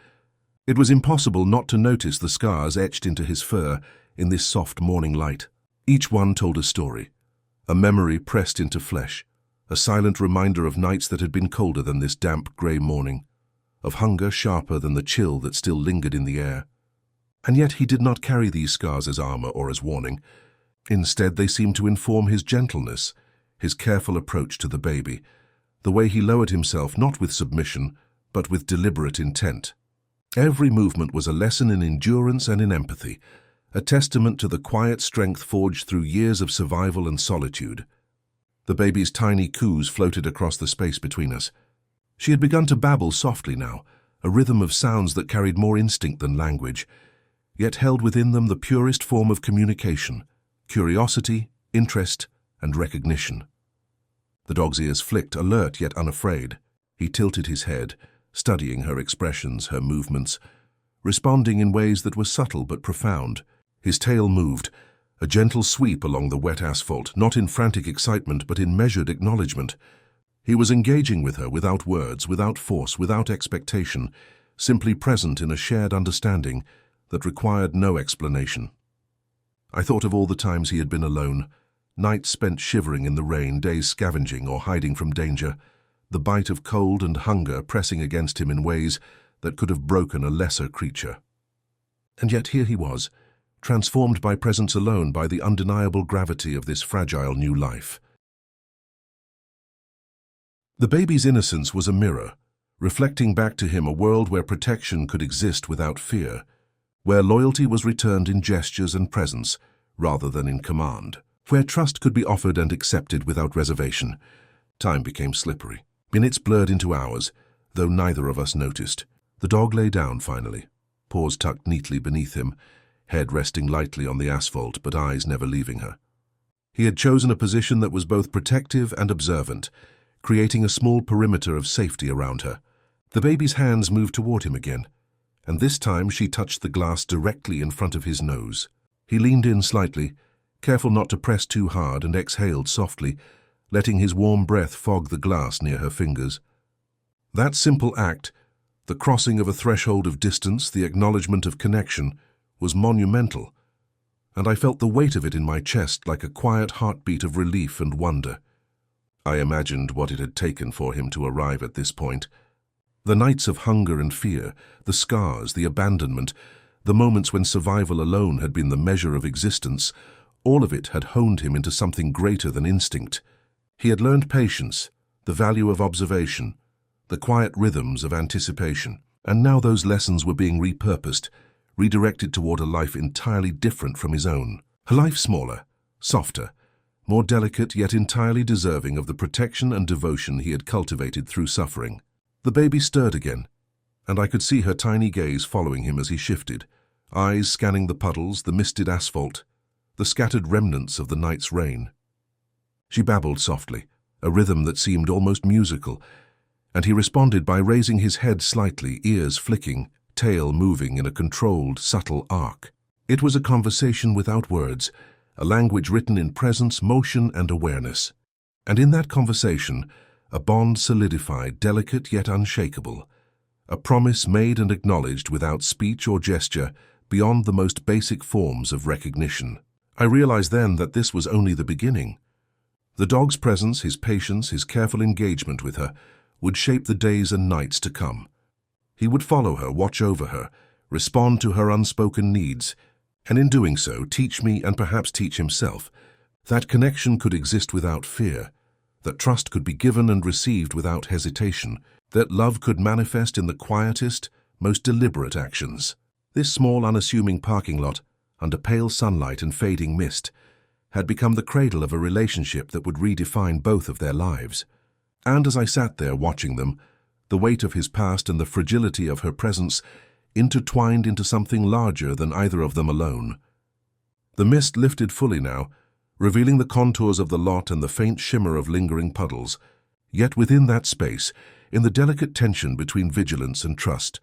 It was impossible not to notice the scars etched into his fur in this soft morning light. Each one told a story, a memory pressed into flesh, a silent reminder of nights that had been colder than this damp grey morning, of hunger sharper than the chill that still lingered in the air. And yet he did not carry these scars as armor or as warning. Instead, they seemed to inform his gentleness, his careful approach to the baby, the way he lowered himself not with submission, but with deliberate intent. Every movement was a lesson in endurance and in empathy, a testament to the quiet strength forged through years of survival and solitude. The baby's tiny coos floated across the space between us. She had begun to babble softly now, a rhythm of sounds that carried more instinct than language, yet held within them the purest form of communication, curiosity, interest, and recognition. The dog's ears flicked, alert yet unafraid. He tilted his head, studying her expressions, her movements, responding in ways that were subtle but profound. His tail moved, a gentle sweep along the wet asphalt, not in frantic excitement but in measured acknowledgement. He was engaging with her without words, without force, without expectation, simply present in a shared understanding that required no explanation. I thought of all the times he had been alone, nights spent shivering in the rain, days scavenging or hiding from danger, the bite of cold and hunger pressing against him in ways that could have broken a lesser creature. And yet here he was, transformed by presence alone, by the undeniable gravity of this fragile new life. The baby's innocence was a mirror, reflecting back to him a world where protection could exist without fear, where loyalty was returned in gestures and presence rather than in command, where trust could be offered and accepted without reservation. Time became slippery. Minutes blurred into hours, though neither of us noticed. The dog lay down finally, paws tucked neatly beneath him, head resting lightly on the asphalt but eyes never leaving her. He had chosen a position that was both protective and observant, creating a small perimeter of safety around her. The baby's hands moved toward him again, and this time she touched the glass directly in front of his nose. He leaned in slightly, careful not to press too hard, and exhaled softly, letting his warm breath fog the glass near her fingers. That simple act, the crossing of a threshold of distance, the acknowledgement of connection, was monumental, and I felt the weight of it in my chest like a quiet heartbeat of relief and wonder. I imagined what it had taken for him to arrive at this point. The nights of hunger and fear, the scars, the abandonment, the moments when survival alone had been the measure of existence, all of it had honed him into something greater than instinct. He had learned patience, the value of observation, the quiet rhythms of anticipation, and now those lessons were being repurposed, redirected toward a life entirely different from his own. A life smaller, softer, more delicate, yet entirely deserving of the protection and devotion he had cultivated through suffering. The baby stirred again, and I could see her tiny gaze following him as he shifted, eyes scanning the puddles, the misted asphalt, the scattered remnants of the night's rain. She babbled softly, a rhythm that seemed almost musical, and he responded by raising his head slightly, ears flicking, tail moving in a controlled, subtle arc. It was a conversation without words, a language written in presence, motion, and awareness. And in that conversation, a bond solidified, delicate yet unshakable, a promise made and acknowledged without speech or gesture, beyond the most basic forms of recognition. I realized then that this was only the beginning. The dog's presence, his patience, his careful engagement with her, would shape the days and nights to come. He would follow her, watch over her, respond to her unspoken needs, and in doing so teach me, and perhaps teach himself, that connection could exist without fear, that trust could be given and received without hesitation, that love could manifest in the quietest, most deliberate actions. This small, unassuming parking lot, under pale sunlight and fading mist, had become the cradle of a relationship that would redefine both of their lives. And as I sat there watching them, the weight of his past and the fragility of her presence intertwined into something larger than either of them alone. The mist lifted fully now, revealing the contours of the lot and the faint shimmer of lingering puddles. Yet within that space, in the delicate tension between vigilance and trust,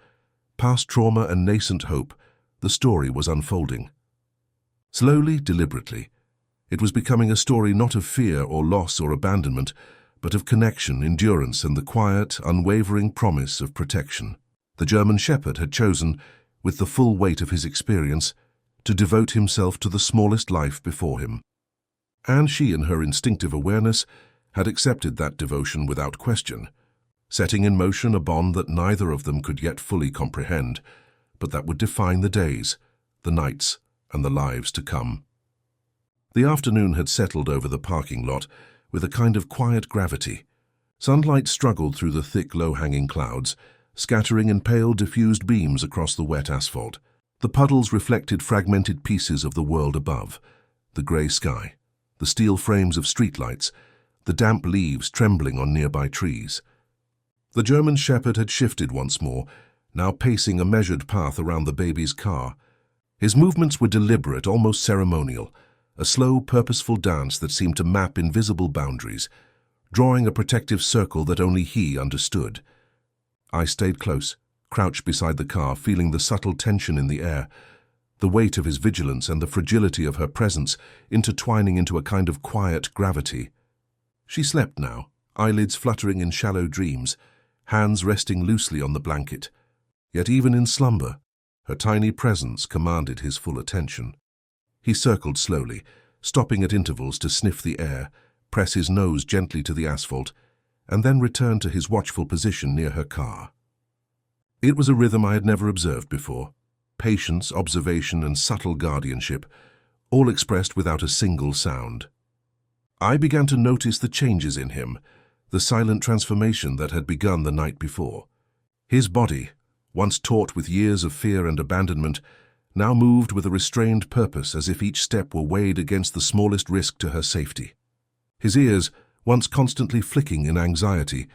past trauma and nascent hope, the story was unfolding. Slowly, deliberately, it was becoming a story not of fear or loss or abandonment, but of connection, endurance, and the quiet, unwavering promise of protection. The German Shepherd had chosen, with the full weight of his experience, to devote himself to the smallest life before him. And she, in her instinctive awareness, had accepted that devotion without question, setting in motion a bond that neither of them could yet fully comprehend, but that would define the days, the nights, and the lives to come. The afternoon had settled over the parking lot with a kind of quiet gravity. Sunlight struggled through the thick, low-hanging clouds, scattering in pale, diffused beams across the wet asphalt. The puddles reflected fragmented pieces of the world above, the grey sky, the steel frames of streetlights, the damp leaves trembling on nearby trees. The German Shepherd had shifted once more, now pacing a measured path around the baby's car. His movements were deliberate, almost ceremonial, a slow, purposeful dance that seemed to map invisible boundaries, drawing a protective circle that only he understood. I stayed close, crouched beside the car, feeling the subtle tension in the air, the weight of his vigilance and the fragility of her presence intertwining into a kind of quiet gravity. She slept now, eyelids fluttering in shallow dreams, hands resting loosely on the blanket. Yet even in slumber, her tiny presence commanded his full attention. He circled slowly, stopping at intervals to sniff the air, press his nose gently to the asphalt, and then return to his watchful position near her car. It was a rhythm I had never observed before. Patience, observation, and subtle guardianship, all expressed without a single sound. I began to notice the changes in him, the silent transformation that had begun the night before. His body, once taut with years of fear and abandonment, now moved with a restrained purpose, as if each step were weighed against the smallest risk to her safety. His ears, once constantly flicking in anxiety,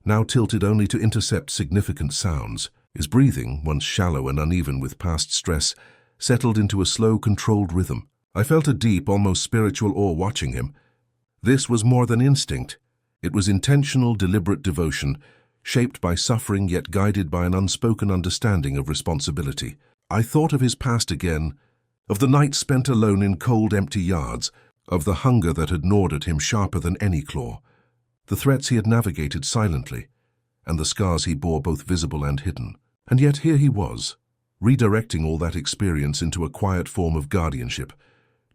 now tilted only to intercept significant sounds. His breathing, once shallow and uneven with past stress, settled into a slow, controlled rhythm. I felt a deep, almost spiritual awe watching him. This was more than instinct. It was intentional, deliberate devotion, shaped by suffering yet guided by an unspoken understanding of responsibility. I thought of his past again, of the night spent alone in cold, empty yards, of the hunger that had gnawed at him sharper than any claw, the threats he had navigated silently, and the scars he bore both visible and hidden. And yet here he was, redirecting all that experience into a quiet form of guardianship,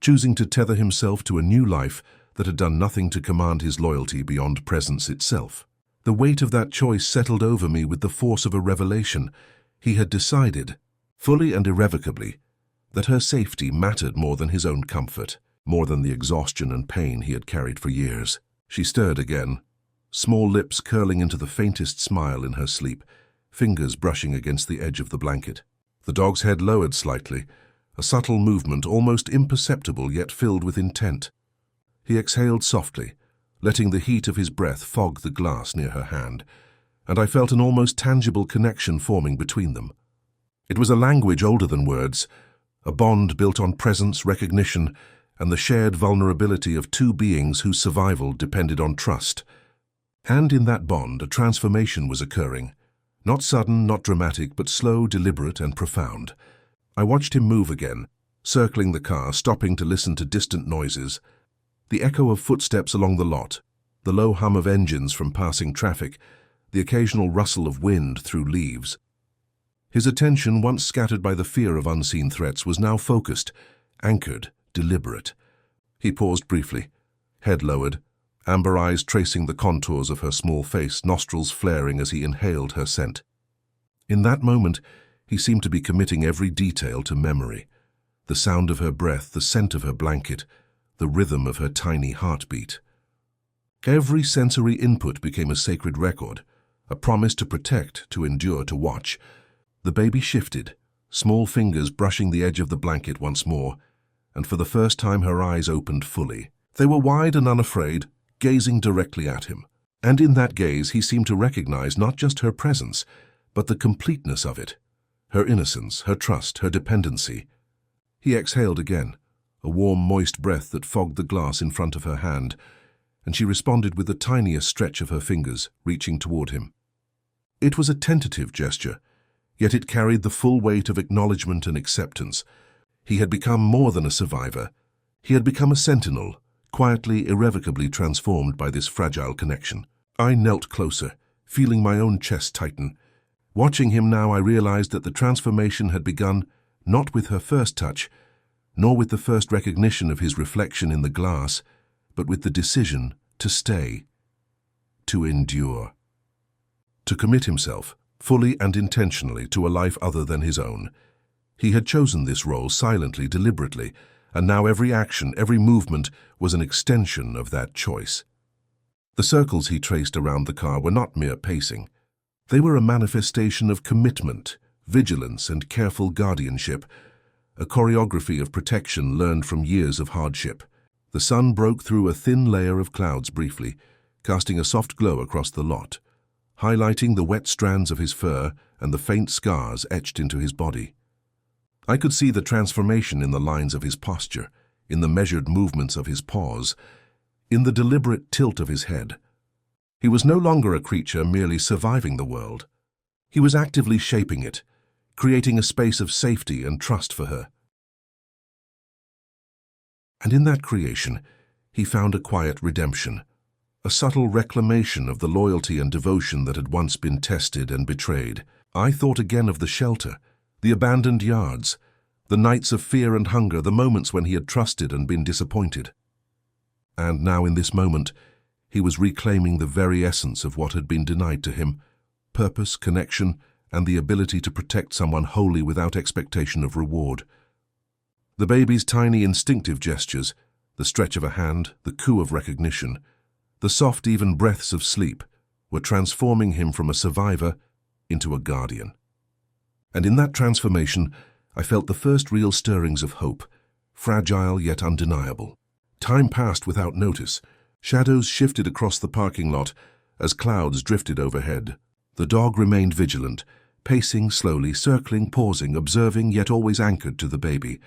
choosing to tether himself to a new life that had done nothing to command his loyalty beyond presence itself. The weight of that choice settled over me with the force of a revelation. He had decided, fully and irrevocably, that her safety mattered more than his own comfort, more than the exhaustion and pain he had carried for years. She stirred again, small lips curling into the faintest smile in her sleep, fingers brushing against the edge of the blanket. The dog's head lowered slightly, a subtle movement almost imperceptible yet filled with intent. He exhaled softly, letting the heat of his breath fog the glass near her hand, and I felt an almost tangible connection forming between them. It was a language older than words, a bond built on presence, recognition, and the shared vulnerability of two beings whose survival depended on trust. And in that bond, a transformation was occurring. Not sudden, not dramatic, but slow, deliberate, and profound. I watched him move again, circling the car, stopping to listen to distant noises. The echo of footsteps along the lot, the low hum of engines from passing traffic, the occasional rustle of wind through leaves. His attention, once scattered by the fear of unseen threats, was now focused, anchored, deliberate. He paused briefly, head lowered, amber eyes tracing the contours of her small face, nostrils flaring as he inhaled her scent. In that moment, he seemed to be committing every detail to memory. The sound of her breath, the scent of her blanket, the rhythm of her tiny heartbeat. Every sensory input became a sacred record, a promise to protect, to endure, to watch. The baby shifted, small fingers brushing the edge of the blanket once more, and for the first time her eyes opened fully. They were wide and unafraid, gazing directly at him. And in that gaze he seemed to recognize not just her presence, but the completeness of it, her innocence, her trust, her dependency. He exhaled again, a warm, moist breath that fogged the glass in front of her hand, and she responded with the tiniest stretch of her fingers, reaching toward him. It was a tentative gesture, yet it carried the full weight of acknowledgement and acceptance. He had become more than a survivor. He had become a sentinel, quietly, irrevocably transformed by this fragile connection. I knelt closer, feeling my own chest tighten. Watching him now, I realized that the transformation had begun not with her first touch, nor with the first recognition of his reflection in the glass, but with the decision to stay, to endure, to commit himself, fully and intentionally, to a life other than his own. He had chosen this role silently, deliberately, and now every action, every movement was an extension of that choice. The circles he traced around the car were not mere pacing. They were a manifestation of commitment, vigilance, and careful guardianship, a choreography of protection learned from years of hardship. The sun broke through a thin layer of clouds briefly, casting a soft glow across the lot, highlighting the wet strands of his fur and the faint scars etched into his body. I could see the transformation in the lines of his posture, in the measured movements of his paws, in the deliberate tilt of his head. He was no longer a creature merely surviving the world. He was actively shaping it, creating a space of safety and trust for her. And in that creation, he found a quiet redemption, a subtle reclamation of the loyalty and devotion that had once been tested and betrayed. I thought again of the shelter, the abandoned yards, the nights of fear and hunger, the moments when he had trusted and been disappointed. And now in this moment, he was reclaiming the very essence of what had been denied to him: purpose, connection, and the ability to protect someone wholly without expectation of reward. The baby's tiny instinctive gestures, the stretch of a hand, the coo of recognition, the soft, even breaths of sleep, were transforming him from a survivor into a guardian. And in that transformation, I felt the first real stirrings of hope, fragile yet undeniable. Time passed without notice. Shadows shifted across the parking lot as clouds drifted overhead. The dog remained vigilant, pacing slowly, circling, pausing, observing, yet always anchored to the baby.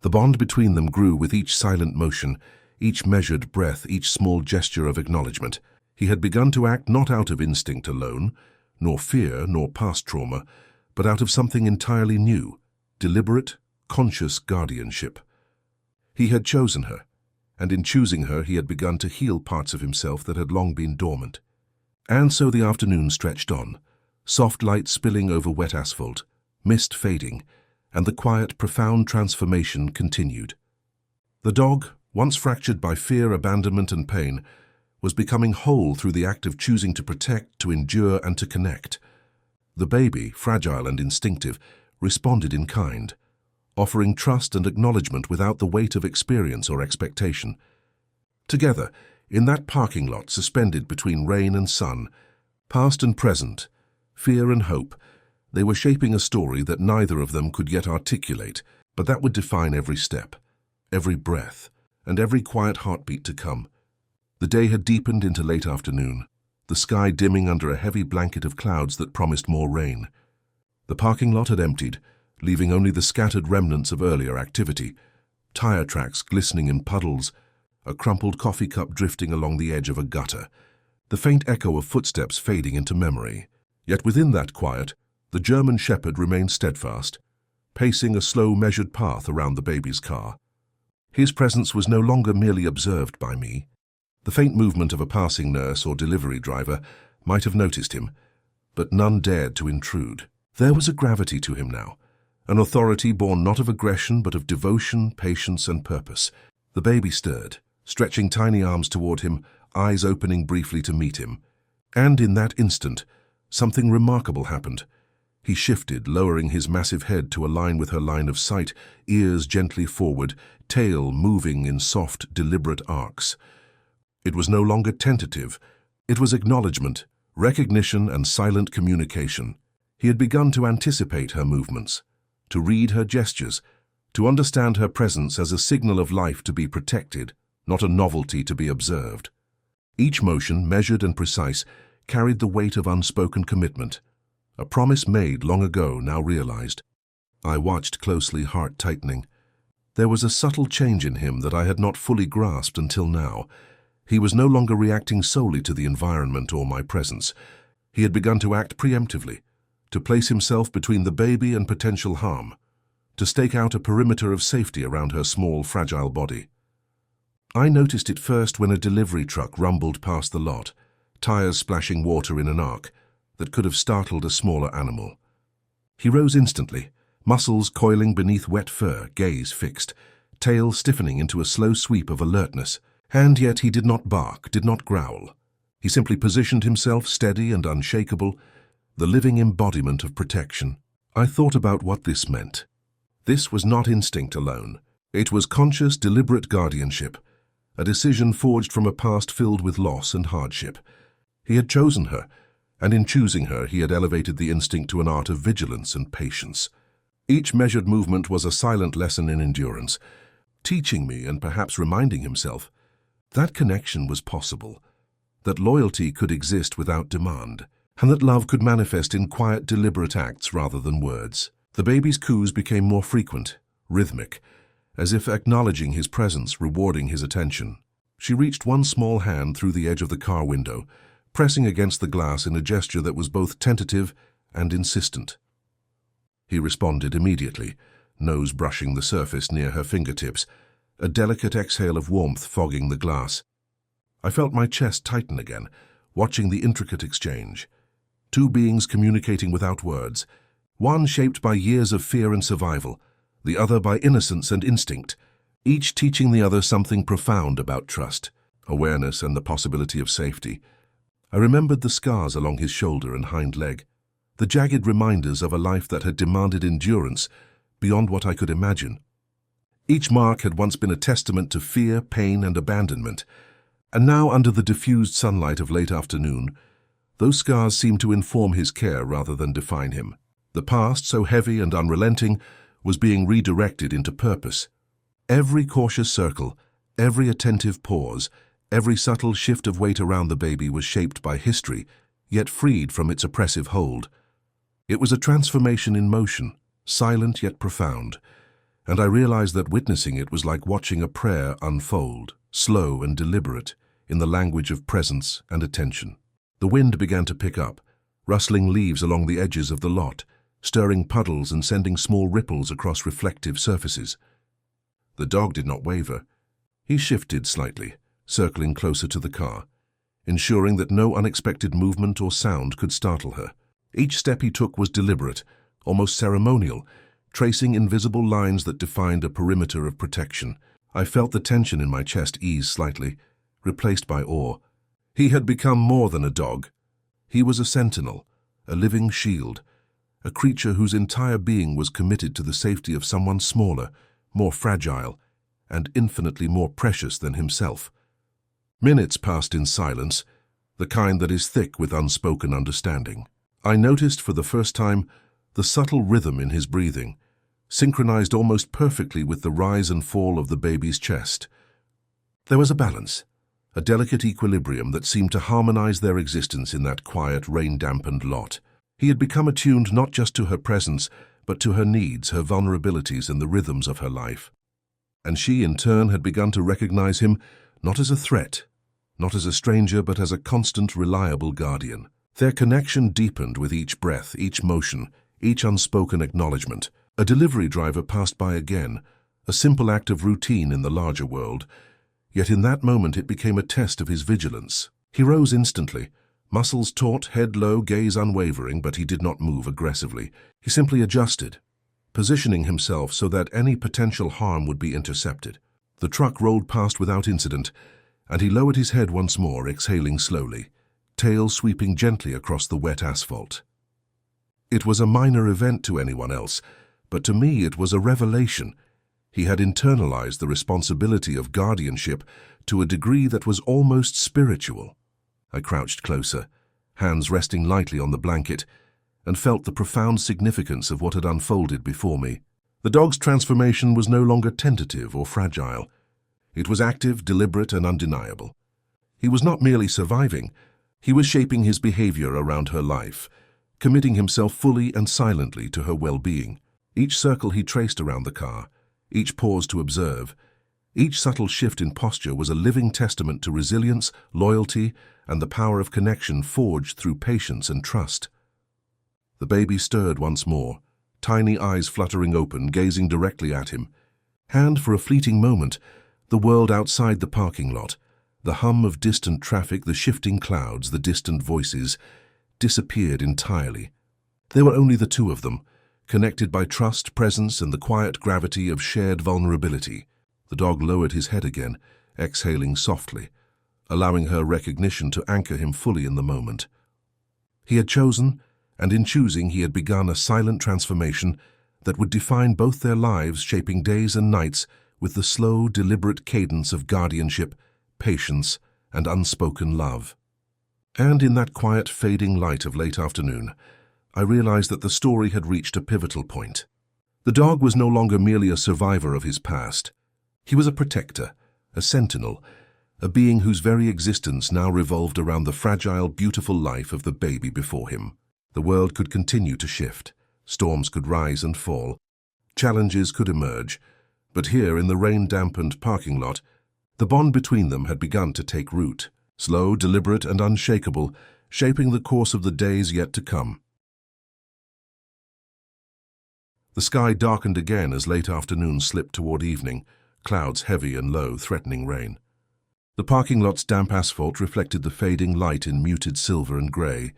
The bond between them grew with each silent motion, each measured breath, each small gesture of acknowledgement. He had begun to act not out of instinct alone, nor fear, nor past trauma, but out of something entirely new, deliberate, conscious guardianship. He had chosen her, and in choosing her he had begun to heal parts of himself that had long been dormant. And so the afternoon stretched on, soft light spilling over wet asphalt, mist fading, and the quiet, profound transformation continued. The dog, once fractured by fear, abandonment, and pain, was becoming whole through the act of choosing to protect, to endure, and to connect. The baby, fragile and instinctive, responded in kind, offering trust and acknowledgement without the weight of experience or expectation. Together, in that parking lot suspended between rain and sun, past and present, fear and hope, they were shaping a story that neither of them could yet articulate, but that would define every step, every breath, and every quiet heartbeat to come. The day had deepened into late afternoon, the sky dimming under a heavy blanket of clouds that promised more rain. The parking lot had emptied, leaving only the scattered remnants of earlier activity, tire tracks glistening in puddles, a crumpled coffee cup drifting along the edge of a gutter, the faint echo of footsteps fading into memory. Yet within that quiet, the German shepherd remained steadfast, pacing a slow, measured path around the baby's car. His presence was no longer merely observed by me. The faint movement of a passing nurse or delivery driver might have noticed him, but none dared to intrude. There was a gravity to him now, an authority born not of aggression but of devotion, patience, and purpose. The baby stirred, stretching tiny arms toward him, eyes opening briefly to meet him. And in that instant, something remarkable happened. He shifted, lowering his massive head to align with her line of sight, ears gently forward, tail moving in soft, deliberate arcs. It was no longer tentative. It was acknowledgement, recognition, and silent communication. He had begun to anticipate her movements, to read her gestures, to understand her presence as a signal of life to be protected, not a novelty to be observed. Each motion, measured and precise, carried the weight of unspoken commitment, a promise made long ago, now realized. I watched closely, heart tightening. There was a subtle change in him that I had not fully grasped until now. He was no longer reacting solely to the environment or my presence. He had begun to act preemptively, to place himself between the baby and potential harm, to stake out a perimeter of safety around her small, fragile body. I noticed it first when a delivery truck rumbled past the lot, tires splashing water in an arc that could have startled a smaller animal. He rose instantly, muscles coiling beneath wet fur, gaze fixed, tail stiffening into a slow sweep of alertness. And yet he did not bark, did not growl. He simply positioned himself steady and unshakable, the living embodiment of protection. I thought about what this meant. This was not instinct alone. It was conscious, deliberate guardianship, a decision forged from a past filled with loss and hardship. He had chosen her, and in choosing her he had elevated the instinct to an art of vigilance and patience. Each measured movement was a silent lesson in endurance, teaching me and perhaps reminding himself that connection was possible, that loyalty could exist without demand, and that love could manifest in quiet, deliberate acts rather than words. The baby's coos became more frequent, rhythmic, as if acknowledging his presence, rewarding his attention. She reached one small hand through the edge of the car window, pressing against the glass in a gesture that was both tentative and insistent. He responded immediately, nose brushing the surface near her fingertips, a delicate exhale of warmth fogging the glass. I felt my chest tighten again, watching the intricate exchange. Two beings communicating without words, one shaped by years of fear and survival, the other by innocence and instinct, each teaching the other something profound about trust, awareness, and the possibility of safety. I remembered the scars along his shoulder and hind leg, the jagged reminders of a life that had demanded endurance beyond what I could imagine. Each mark had once been a testament to fear, pain, and abandonment, and now, under the diffused sunlight of late afternoon, those scars seemed to inform his care rather than define him. The past, so heavy and unrelenting, was being redirected into purpose. Every cautious circle, every attentive pause, every subtle shift of weight around the baby was shaped by history, yet freed from its oppressive hold. It was a transformation in motion, silent yet profound, and I realized that witnessing it was like watching a prayer unfold, slow and deliberate, in the language of presence and attention. The wind began to pick up, rustling leaves along the edges of the lot, stirring puddles and sending small ripples across reflective surfaces. The dog did not waver. He shifted slightly, circling closer to the car, ensuring that no unexpected movement or sound could startle her. Each step he took was deliberate, almost ceremonial, tracing invisible lines that defined a perimeter of protection. I felt the tension in my chest ease slightly, replaced by awe. He had become more than a dog. He was a sentinel, a living shield, a creature whose entire being was committed to the safety of someone smaller, more fragile, and infinitely more precious than himself. Minutes passed in silence, the kind that is thick with unspoken understanding. I noticed for the first time the subtle rhythm in his breathing, synchronized almost perfectly with the rise and fall of the baby's chest. There was a balance, a delicate equilibrium that seemed to harmonize their existence in that quiet, rain-dampened lot. He had become attuned not just to her presence, but to her needs, her vulnerabilities, and the rhythms of her life. And she, in turn, had begun to recognize him not as a threat, not as a stranger, but as a constant, reliable guardian. Their connection deepened with each breath, each motion, each unspoken acknowledgement. A delivery driver passed by again, a simple act of routine in the larger world, yet in that moment it became a test of his vigilance. He rose instantly, muscles taut, head low, gaze unwavering, but he did not move aggressively. He simply adjusted, positioning himself so that any potential harm would be intercepted. The truck rolled past without incident, and he lowered his head once more, exhaling slowly, tail sweeping gently across the wet asphalt. It was a minor event to anyone else, but to me it was a revelation. He had internalized the responsibility of guardianship to a degree that was almost spiritual. I crouched closer, hands resting lightly on the blanket, and felt the profound significance of what had unfolded before me. The dog's transformation was no longer tentative or fragile. It was active, deliberate, and undeniable. He was not merely surviving, he was shaping his behavior around her life, committing himself fully and silently to her well-being. Each circle he traced around the car, each pause to observe, each subtle shift in posture was a living testament to resilience, loyalty, and the power of connection forged through patience and trust. The baby stirred once more, tiny eyes fluttering open, gazing directly at him. And for a fleeting moment, the world outside the parking lot, the hum of distant traffic, the shifting clouds, the distant voices, disappeared entirely. There were only the two of them, connected by trust, presence, and the quiet gravity of shared vulnerability. The dog lowered his head again, exhaling softly, allowing her recognition to anchor him fully in the moment. He had chosen, and in choosing he had begun a silent transformation that would define both their lives, shaping days and nights with the slow, deliberate cadence of guardianship, patience, and unspoken love. And in that quiet, fading light of late afternoon, I realized that the story had reached a pivotal point. The dog was no longer merely a survivor of his past. He was a protector, a sentinel, a being whose very existence now revolved around the fragile, beautiful life of the baby before him. The world could continue to shift, storms could rise and fall, challenges could emerge, but here in the rain-dampened parking lot, the bond between them had begun to take root, slow, deliberate, and unshakable, shaping the course of the days yet to come. The sky darkened again as late afternoon slipped toward evening, clouds heavy and low, threatening rain. The parking lot's damp asphalt reflected the fading light in muted silver and grey,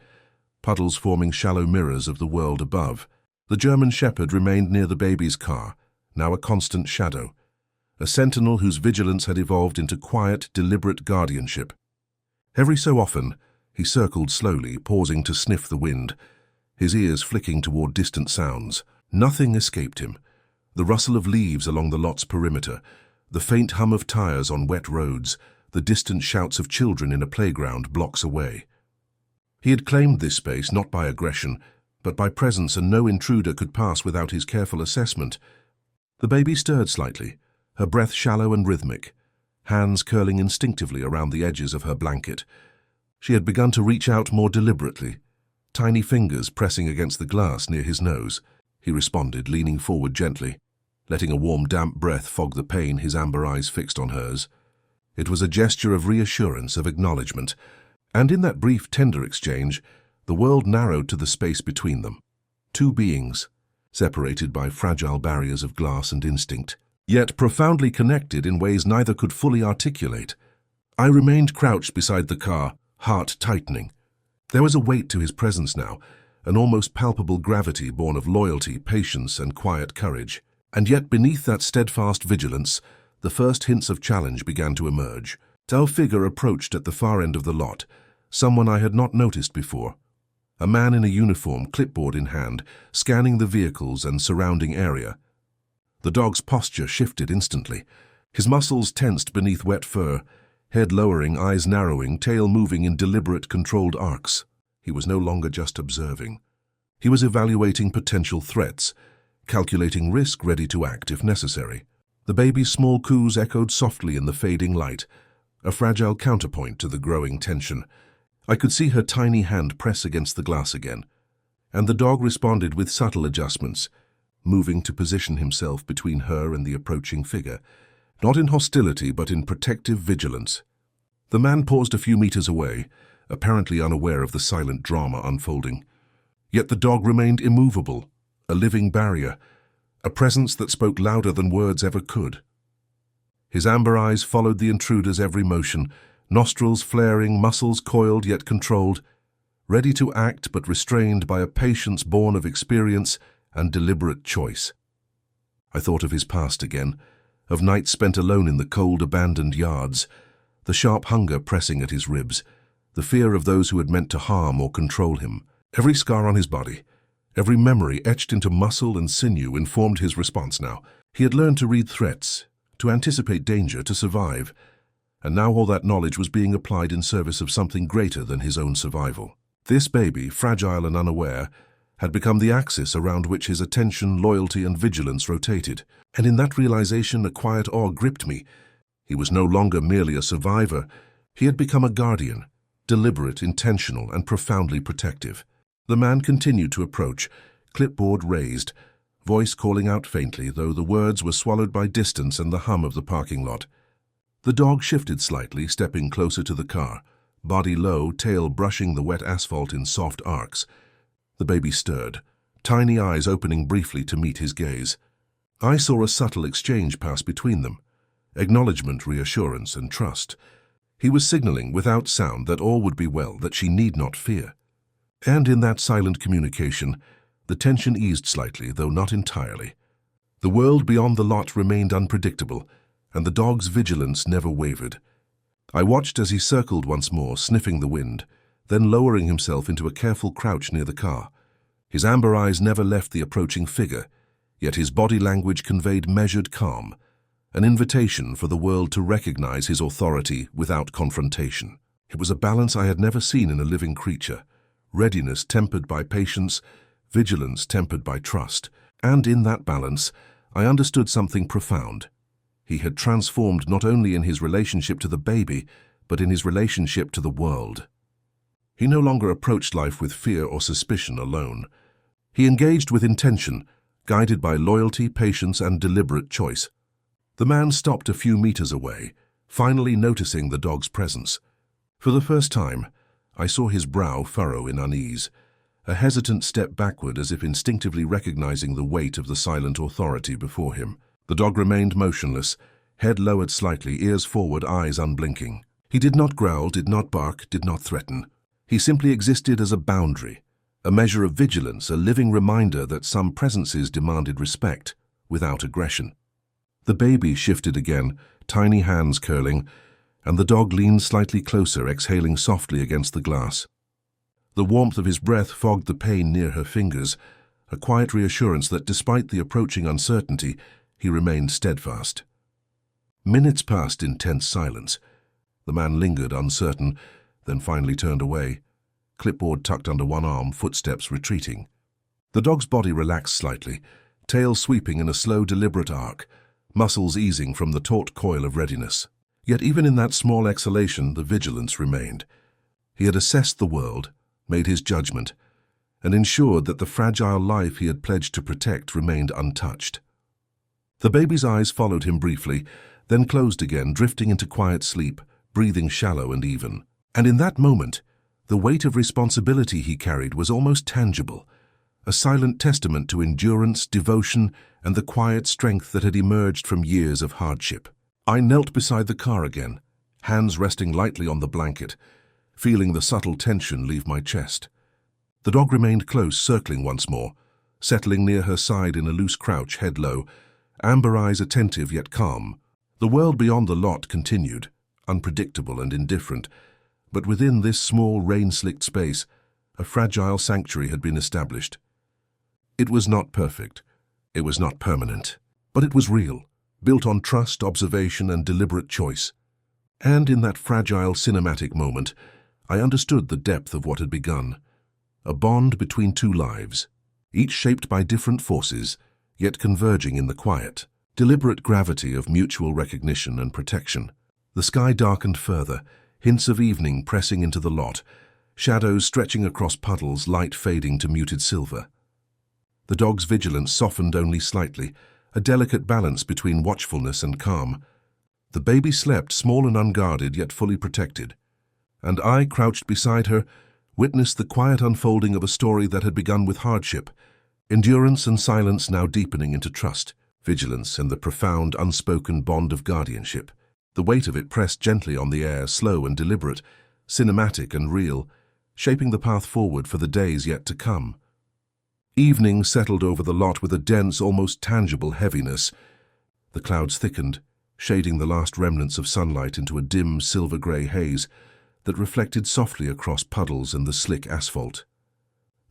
puddles forming shallow mirrors of the world above. The German shepherd remained near the baby's car, now a constant shadow, a sentinel whose vigilance had evolved into quiet, deliberate guardianship. Every so often, he circled slowly, pausing to sniff the wind, his ears flicking toward distant sounds. Nothing escaped him. The rustle of leaves along the lot's perimeter, the faint hum of tires on wet roads, the distant shouts of children in a playground blocks away. He had claimed this space not by aggression, but by presence, and no intruder could pass without his careful assessment. The baby stirred slightly, her breath shallow and rhythmic, hands curling instinctively around the edges of her blanket. She had begun to reach out more deliberately, tiny fingers pressing against the glass near his nose. He responded, leaning forward gently, letting a warm, damp breath fog the pain his amber eyes fixed on hers. It was a gesture of reassurance, of acknowledgement, and in that brief, tender exchange, the world narrowed to the space between them. Two beings, separated by fragile barriers of glass and instinct, yet profoundly connected in ways neither could fully articulate. I remained crouched beside the car, heart tightening. There was a weight to his presence now, an almost palpable gravity born of loyalty, patience, and quiet courage. And yet beneath that steadfast vigilance, the first hints of challenge began to emerge. A figure approached at the far end of the lot, someone I had not noticed before. A man in a uniform, clipboard in hand, scanning the vehicles and surrounding area. The dog's posture shifted instantly. His muscles tensed beneath wet fur, head lowering, eyes narrowing, tail moving in deliberate, controlled arcs. He was no longer just observing. He was evaluating potential threats, calculating risk, ready to act if necessary. The baby's small coos echoed softly in the fading light, a fragile counterpoint to the growing tension. I could see her tiny hand press against the glass again, and the dog responded with subtle adjustments, moving to position himself between her and the approaching figure, not in hostility but in protective vigilance. The man paused a few meters away, apparently unaware of the silent drama unfolding. Yet the dog remained immovable, a living barrier, a presence that spoke louder than words ever could. His amber eyes followed the intruder's every motion, nostrils flaring, muscles coiled yet controlled, ready to act but restrained by a patience born of experience and deliberate choice. I thought of his past again, of nights spent alone in the cold, abandoned yards, the sharp hunger pressing at his ribs, the fear of those who had meant to harm or control him. Every scar on his body, every memory etched into muscle and sinew informed his response now. He had learned to read threats, to anticipate danger, to survive, and now all that knowledge was being applied in service of something greater than his own survival. This baby, fragile and unaware, had become the axis around which his attention, loyalty, and vigilance rotated, and in that realization a quiet awe gripped me. He was no longer merely a survivor. He had become a guardian, deliberate, intentional, and profoundly protective. The man continued to approach, clipboard raised, voice calling out faintly, though the words were swallowed by distance and the hum of the parking lot. The dog shifted slightly, stepping closer to the car, body low, tail brushing the wet asphalt in soft arcs. The baby stirred, tiny eyes opening briefly to meet his gaze. I saw a subtle exchange pass between them, acknowledgement, reassurance, and trust. He was signaling without sound that all would be well, that she need not fear. And in that silent communication, the tension eased slightly, though not entirely. The world beyond the lot remained unpredictable, and the dog's vigilance never wavered. I watched as he circled once more, sniffing the wind, then lowering himself into a careful crouch near the car. His amber eyes never left the approaching figure, yet his body language conveyed measured calm, an invitation for the world to recognize his authority without confrontation. It was a balance I had never seen in a living creature, readiness tempered by patience, vigilance tempered by trust, and in that balance, I understood something profound. He had transformed not only in his relationship to the baby, but in his relationship to the world. He no longer approached life with fear or suspicion alone. He engaged with intention, guided by loyalty, patience, and deliberate choice. The man stopped a few meters away, finally noticing the dog's presence. For the first time, I saw his brow furrow in unease, a hesitant step backward as if instinctively recognizing the weight of the silent authority before him. The dog remained motionless, head lowered slightly, ears forward, eyes unblinking. He did not growl, did not bark, did not threaten. He simply existed as a boundary, a measure of vigilance, a living reminder that some presences demanded respect without aggression. The baby shifted again, tiny hands curling, and the dog leaned slightly closer, exhaling softly against the glass. The warmth of his breath fogged the pain near her fingers, a quiet reassurance that despite the approaching uncertainty, he remained steadfast. Minutes passed in tense silence. The man lingered, uncertain, then finally turned away, clipboard tucked under one arm, footsteps retreating. The dog's body relaxed slightly, tail sweeping in a slow, deliberate arc, muscles easing from the taut coil of readiness. Yet even in that small exhalation, the vigilance remained. He had assessed the world, made his judgment, and ensured that the fragile life he had pledged to protect remained untouched. The baby's eyes followed him briefly, then closed again, drifting into quiet sleep, breathing shallow and even. And in that moment, the weight of responsibility he carried was almost tangible, a silent testament to endurance, devotion, and the quiet strength that had emerged from years of hardship. I knelt beside the car again, hands resting lightly on the blanket, feeling the subtle tension leave my chest. The dog remained close, circling once more, settling near her side in a loose crouch, head low, amber eyes attentive yet calm. The world beyond the lot continued, unpredictable and indifferent, but within this small, rain-slicked space, a fragile sanctuary had been established. It was not perfect, it was not permanent, but it was real, built on trust, observation, and deliberate choice. And in that fragile, cinematic moment, I understood the depth of what had begun. A bond between two lives, each shaped by different forces, yet converging in the quiet, deliberate gravity of mutual recognition and protection. The sky darkened further, hints of evening pressing into the lot, shadows stretching across puddles, light fading to muted silver. The dog's vigilance softened only slightly, a delicate balance between watchfulness and calm. The baby slept, small and unguarded, yet fully protected. And I, crouched beside her, witnessed the quiet unfolding of a story that had begun with hardship, endurance and silence now deepening into trust, vigilance and the profound, unspoken bond of guardianship. The weight of it pressed gently on the air, slow and deliberate, cinematic and real, shaping the path forward for the days yet to come. Evening settled over the lot with a dense, almost tangible heaviness. The clouds thickened, shading the last remnants of sunlight into a dim, silver-grey haze that reflected softly across puddles and the slick asphalt.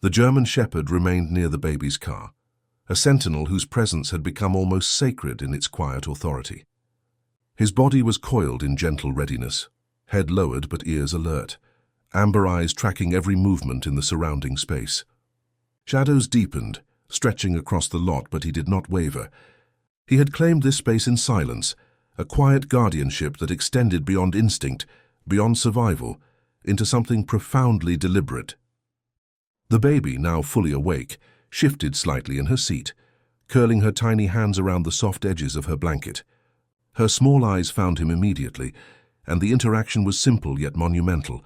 The German shepherd remained near the baby's car, a sentinel whose presence had become almost sacred in its quiet authority. His body was coiled in gentle readiness, head lowered but ears alert, amber eyes tracking every movement in the surrounding space. Shadows deepened, stretching across the lot, but he did not waver. He had claimed this space in silence, a quiet guardianship that extended beyond instinct, beyond survival, into something profoundly deliberate. The baby, now fully awake, shifted slightly in her seat, curling her tiny hands around the soft edges of her blanket. Her small eyes found him immediately, and the interaction was simple yet monumental.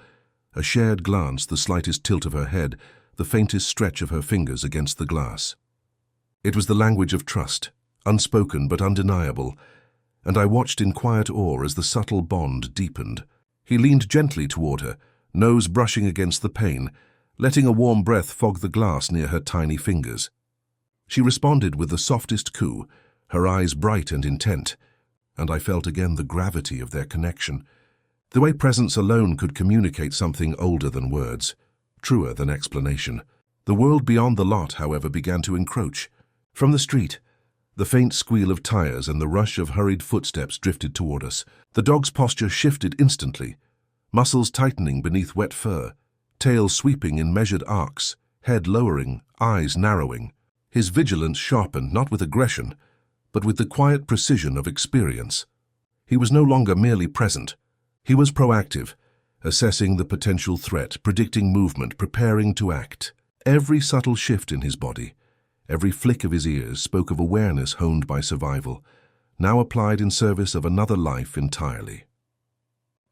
A shared glance, the slightest tilt of her head, the faintest stretch of her fingers against the glass. It was the language of trust, unspoken but undeniable, and I watched in quiet awe as the subtle bond deepened. He leaned gently toward her, nose brushing against the pane, letting a warm breath fog the glass near her tiny fingers. She responded with the softest coo, her eyes bright and intent, and I felt again the gravity of their connection. The way presence alone could communicate something older than words, truer than explanation. The world beyond the lot, however, began to encroach. From the street, the faint squeal of tires and the rush of hurried footsteps drifted toward us. The dog's posture shifted instantly, muscles tightening beneath wet fur, tail sweeping in measured arcs, head lowering, eyes narrowing. His vigilance sharpened, not with aggression, but with the quiet precision of experience. He was no longer merely present. He was proactive, assessing the potential threat, predicting movement, preparing to act. Every subtle shift in his body, every flick of his ears spoke of awareness honed by survival, now applied in service of another life entirely.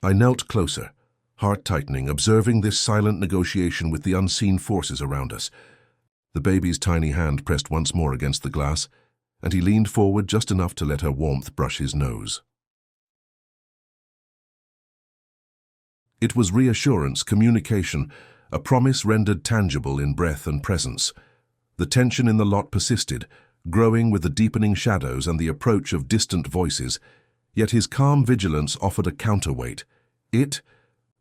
I knelt closer, heart tightening, observing this silent negotiation with the unseen forces around us. The baby's tiny hand pressed once more against the glass, and he leaned forward just enough to let her warmth brush his nose. It was reassurance, communication, a promise rendered tangible in breath and presence. The tension in the lot persisted, growing with the deepening shadows and the approach of distant voices, yet his calm vigilance offered a counterweight. It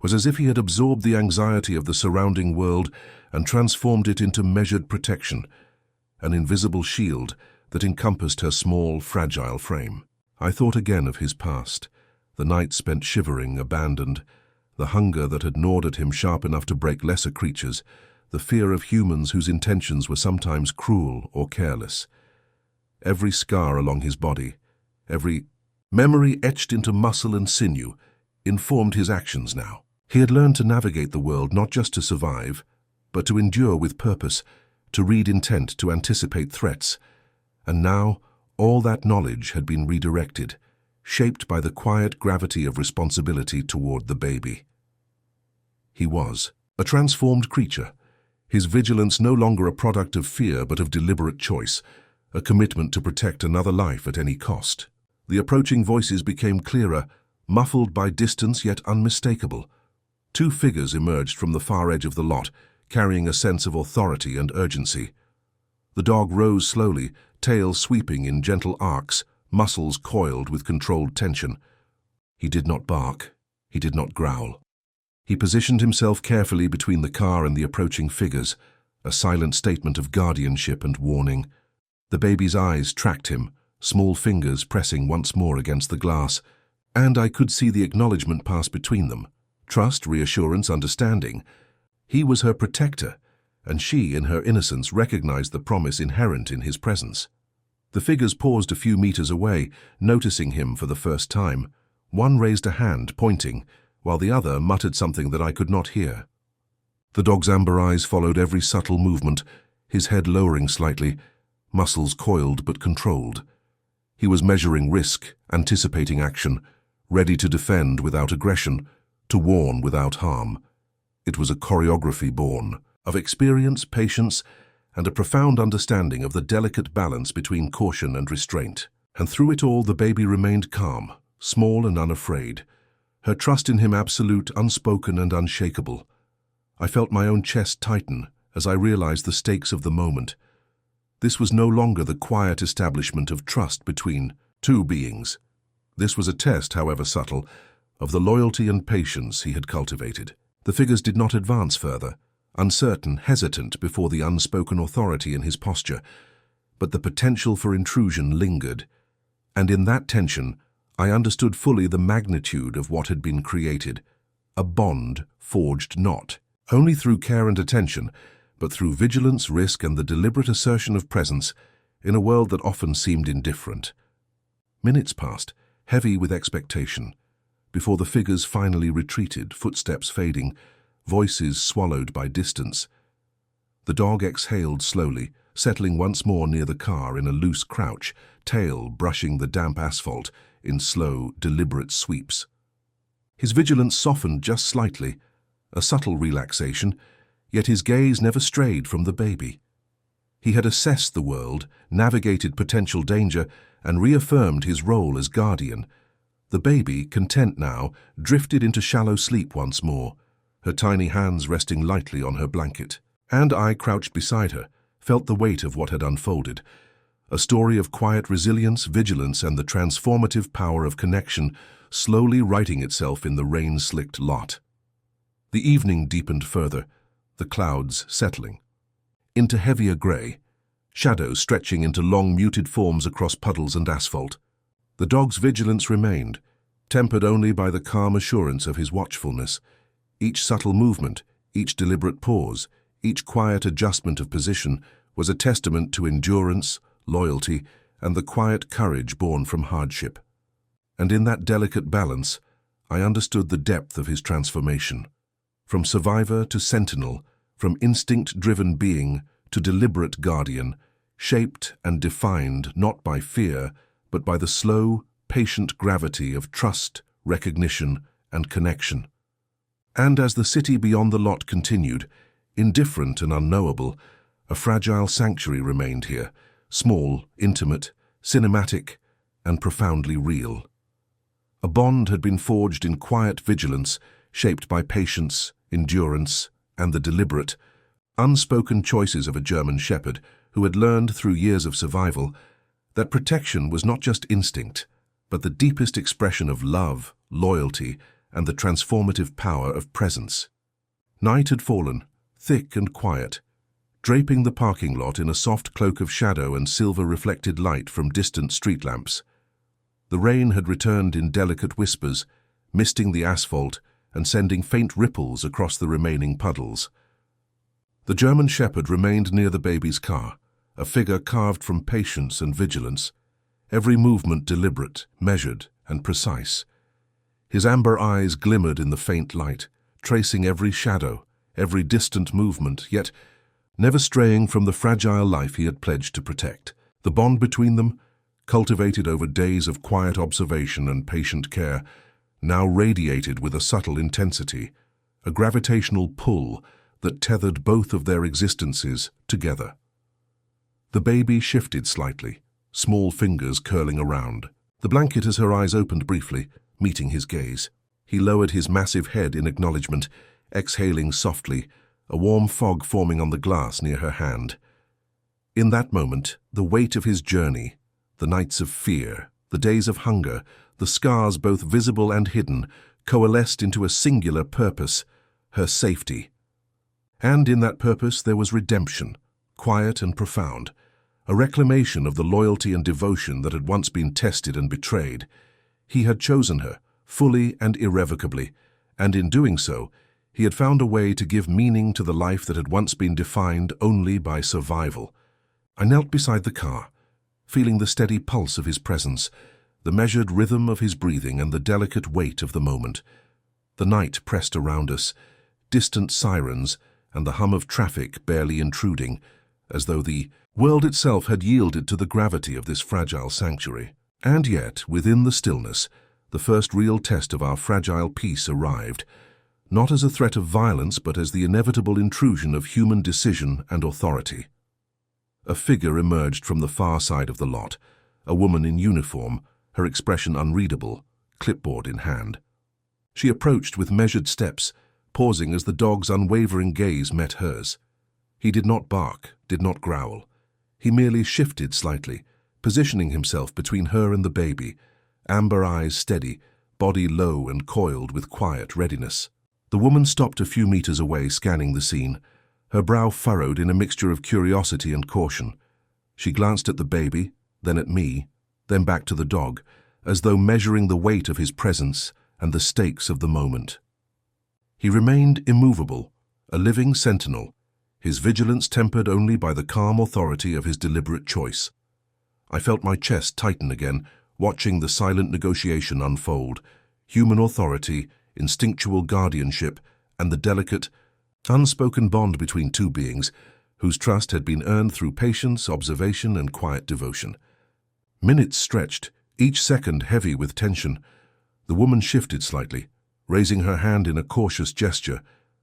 was as if he had absorbed the anxiety of the surrounding world and transformed it into measured protection, an invisible shield that encompassed her small, fragile frame. I thought again of his past, the night spent shivering, abandoned, the hunger that had gnawed at him sharp enough to break lesser creatures, the fear of humans whose intentions were sometimes cruel or careless. Every scar along his body, every memory etched into muscle and sinew, informed his actions now. He had learned to navigate the world not just to survive, but to endure with purpose, to read intent, to anticipate threats. And now, all that knowledge had been redirected, shaped by the quiet gravity of responsibility toward the baby. He was a transformed creature, his vigilance no longer a product of fear but of deliberate choice, a commitment to protect another life at any cost. The approaching voices became clearer, muffled by distance yet unmistakable. Two figures emerged from the far edge of the lot, carrying a sense of authority and urgency. The dog rose slowly, tail sweeping in gentle arcs, muscles coiled with controlled tension. He did not bark. He did not growl. He positioned himself carefully between the car and the approaching figures, a silent statement of guardianship and warning. The baby's eyes tracked him, small fingers pressing once more against the glass, and I could see the acknowledgement pass between them. Trust, reassurance, understanding. He was her protector, and she, in her innocence, recognized the promise inherent in his presence. The figures paused a few meters away, noticing him for the first time. One raised a hand, pointing, while the other muttered something that I could not hear. The dog's amber eyes followed every subtle movement, his head lowering slightly, muscles coiled but controlled. He was measuring risk, anticipating action, ready to defend without aggression, to warn without harm. It was a choreography born of experience, patience, and a profound understanding of the delicate balance between caution and restraint. And through it all, the baby remained calm, small and unafraid, her trust in him absolute, unspoken and unshakable. I felt my own chest tighten as I realized the stakes of the moment. This was no longer the quiet establishment of trust between two beings. This was a test, however subtle, of the loyalty and patience he had cultivated. The figures did not advance further, uncertain, hesitant before the unspoken authority in his posture, but the potential for intrusion lingered, and in that tension I understood fully the magnitude of what had been created, a bond forged not only through care and attention, but through vigilance, risk, and the deliberate assertion of presence in a world that often seemed indifferent. Minutes passed, heavy with expectation, before the figures finally retreated, footsteps fading, voices swallowed by distance. The dog exhaled slowly, settling once more near the car in a loose crouch, tail brushing the damp asphalt in slow, deliberate sweeps. His vigilance softened just slightly, a subtle relaxation, yet his gaze never strayed from the baby. He had assessed the world, navigated potential danger, and reaffirmed his role as guardian. The baby, content now, drifted into shallow sleep once more, her tiny hands resting lightly on her blanket. And I, crouched beside her, felt the weight of what had unfolded, a story of quiet resilience, vigilance, and the transformative power of connection slowly writing itself in the rain-slicked lot. The evening deepened further, the clouds settling into heavier grey, shadows stretching into long muted forms across puddles and asphalt. The dog's vigilance remained, tempered only by the calm assurance of his watchfulness. Each subtle movement, each deliberate pause, each quiet adjustment of position was a testament to endurance, loyalty, and the quiet courage born from hardship. And in that delicate balance, I understood the depth of his transformation. From survivor to sentinel, from instinct-driven being to deliberate guardian, shaped and defined not by fear, but by the slow, patient gravity of trust, recognition, and connection. And as the city beyond the lot continued, indifferent and unknowable, a fragile sanctuary remained here, small, intimate, cinematic, and profoundly real. A bond had been forged in quiet vigilance, shaped by patience, endurance, and the deliberate, unspoken choices of a German shepherd who had learned through years of survival that protection was not just instinct, but the deepest expression of love, loyalty, and the transformative power of presence. Night had fallen, thick and quiet, draping the parking lot in a soft cloak of shadow and silver-reflected light from distant street lamps. The rain had returned in delicate whispers, misting the asphalt and sending faint ripples across the remaining puddles. The German shepherd remained near the baby's car, a figure carved from patience and vigilance, every movement deliberate, measured, and precise. His amber eyes glimmered in the faint light, tracing every shadow, every distant movement, yet never straying from the fragile life he had pledged to protect. The bond between them, cultivated over days of quiet observation and patient care, now radiated with a subtle intensity, a gravitational pull that tethered both of their existences together. The baby shifted slightly, small fingers curling around. The blanket as her eyes opened briefly, meeting his gaze. He lowered his massive head in acknowledgement, exhaling softly, a warm fog forming on the glass near her hand. In that moment, the weight of his journey, the nights of fear, the days of hunger, the scars both visible and hidden, coalesced into a singular purpose, her safety. And in that purpose there was redemption, quiet and profound, a reclamation of the loyalty and devotion that had once been tested and betrayed. He had chosen her, fully and irrevocably, and in doing so, he had found a way to give meaning to the life that had once been defined only by survival. I knelt beside the car, feeling the steady pulse of his presence, the measured rhythm of his breathing and the delicate weight of the moment. The night pressed around us, distant sirens and the hum of traffic barely intruding, as though the world itself had yielded to the gravity of this fragile sanctuary. And yet, within the stillness, the first real test of our fragile peace arrived, not as a threat of violence but as the inevitable intrusion of human decision and authority. A figure emerged from the far side of the lot, a woman in uniform, her expression unreadable, clipboard in hand. She approached with measured steps, pausing as the dog's unwavering gaze met hers. He did not bark, did not growl. He merely shifted slightly, positioning himself between her and the baby, amber eyes steady, body low and coiled with quiet readiness. The woman stopped a few meters away, scanning the scene, her brow furrowed in a mixture of curiosity and caution. She glanced at the baby, then at me, then back to the dog, as though measuring the weight of his presence and the stakes of the moment. He remained immovable, a living sentinel, his vigilance tempered only by the calm authority of his deliberate choice. I felt my chest tighten again, watching the silent negotiation unfold, human authority, instinctual guardianship, and the delicate, unspoken bond between two beings whose trust had been earned through patience, observation, and quiet devotion. Minutes stretched, each second heavy with tension. The woman shifted slightly, raising her hand in a cautious gesture,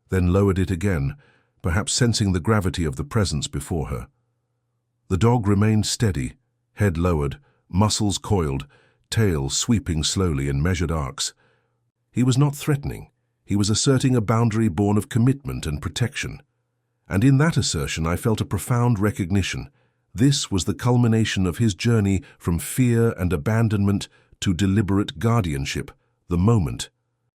then lowered it again, perhaps sensing the gravity of the presence before her. The dog remained steady, head lowered, muscles coiled, tail sweeping slowly in measured arcs. He was not threatening. He was asserting a boundary born of commitment and protection. And in that assertion I felt a profound recognition. This was the culmination of his journey from fear and abandonment to deliberate guardianship, the moment,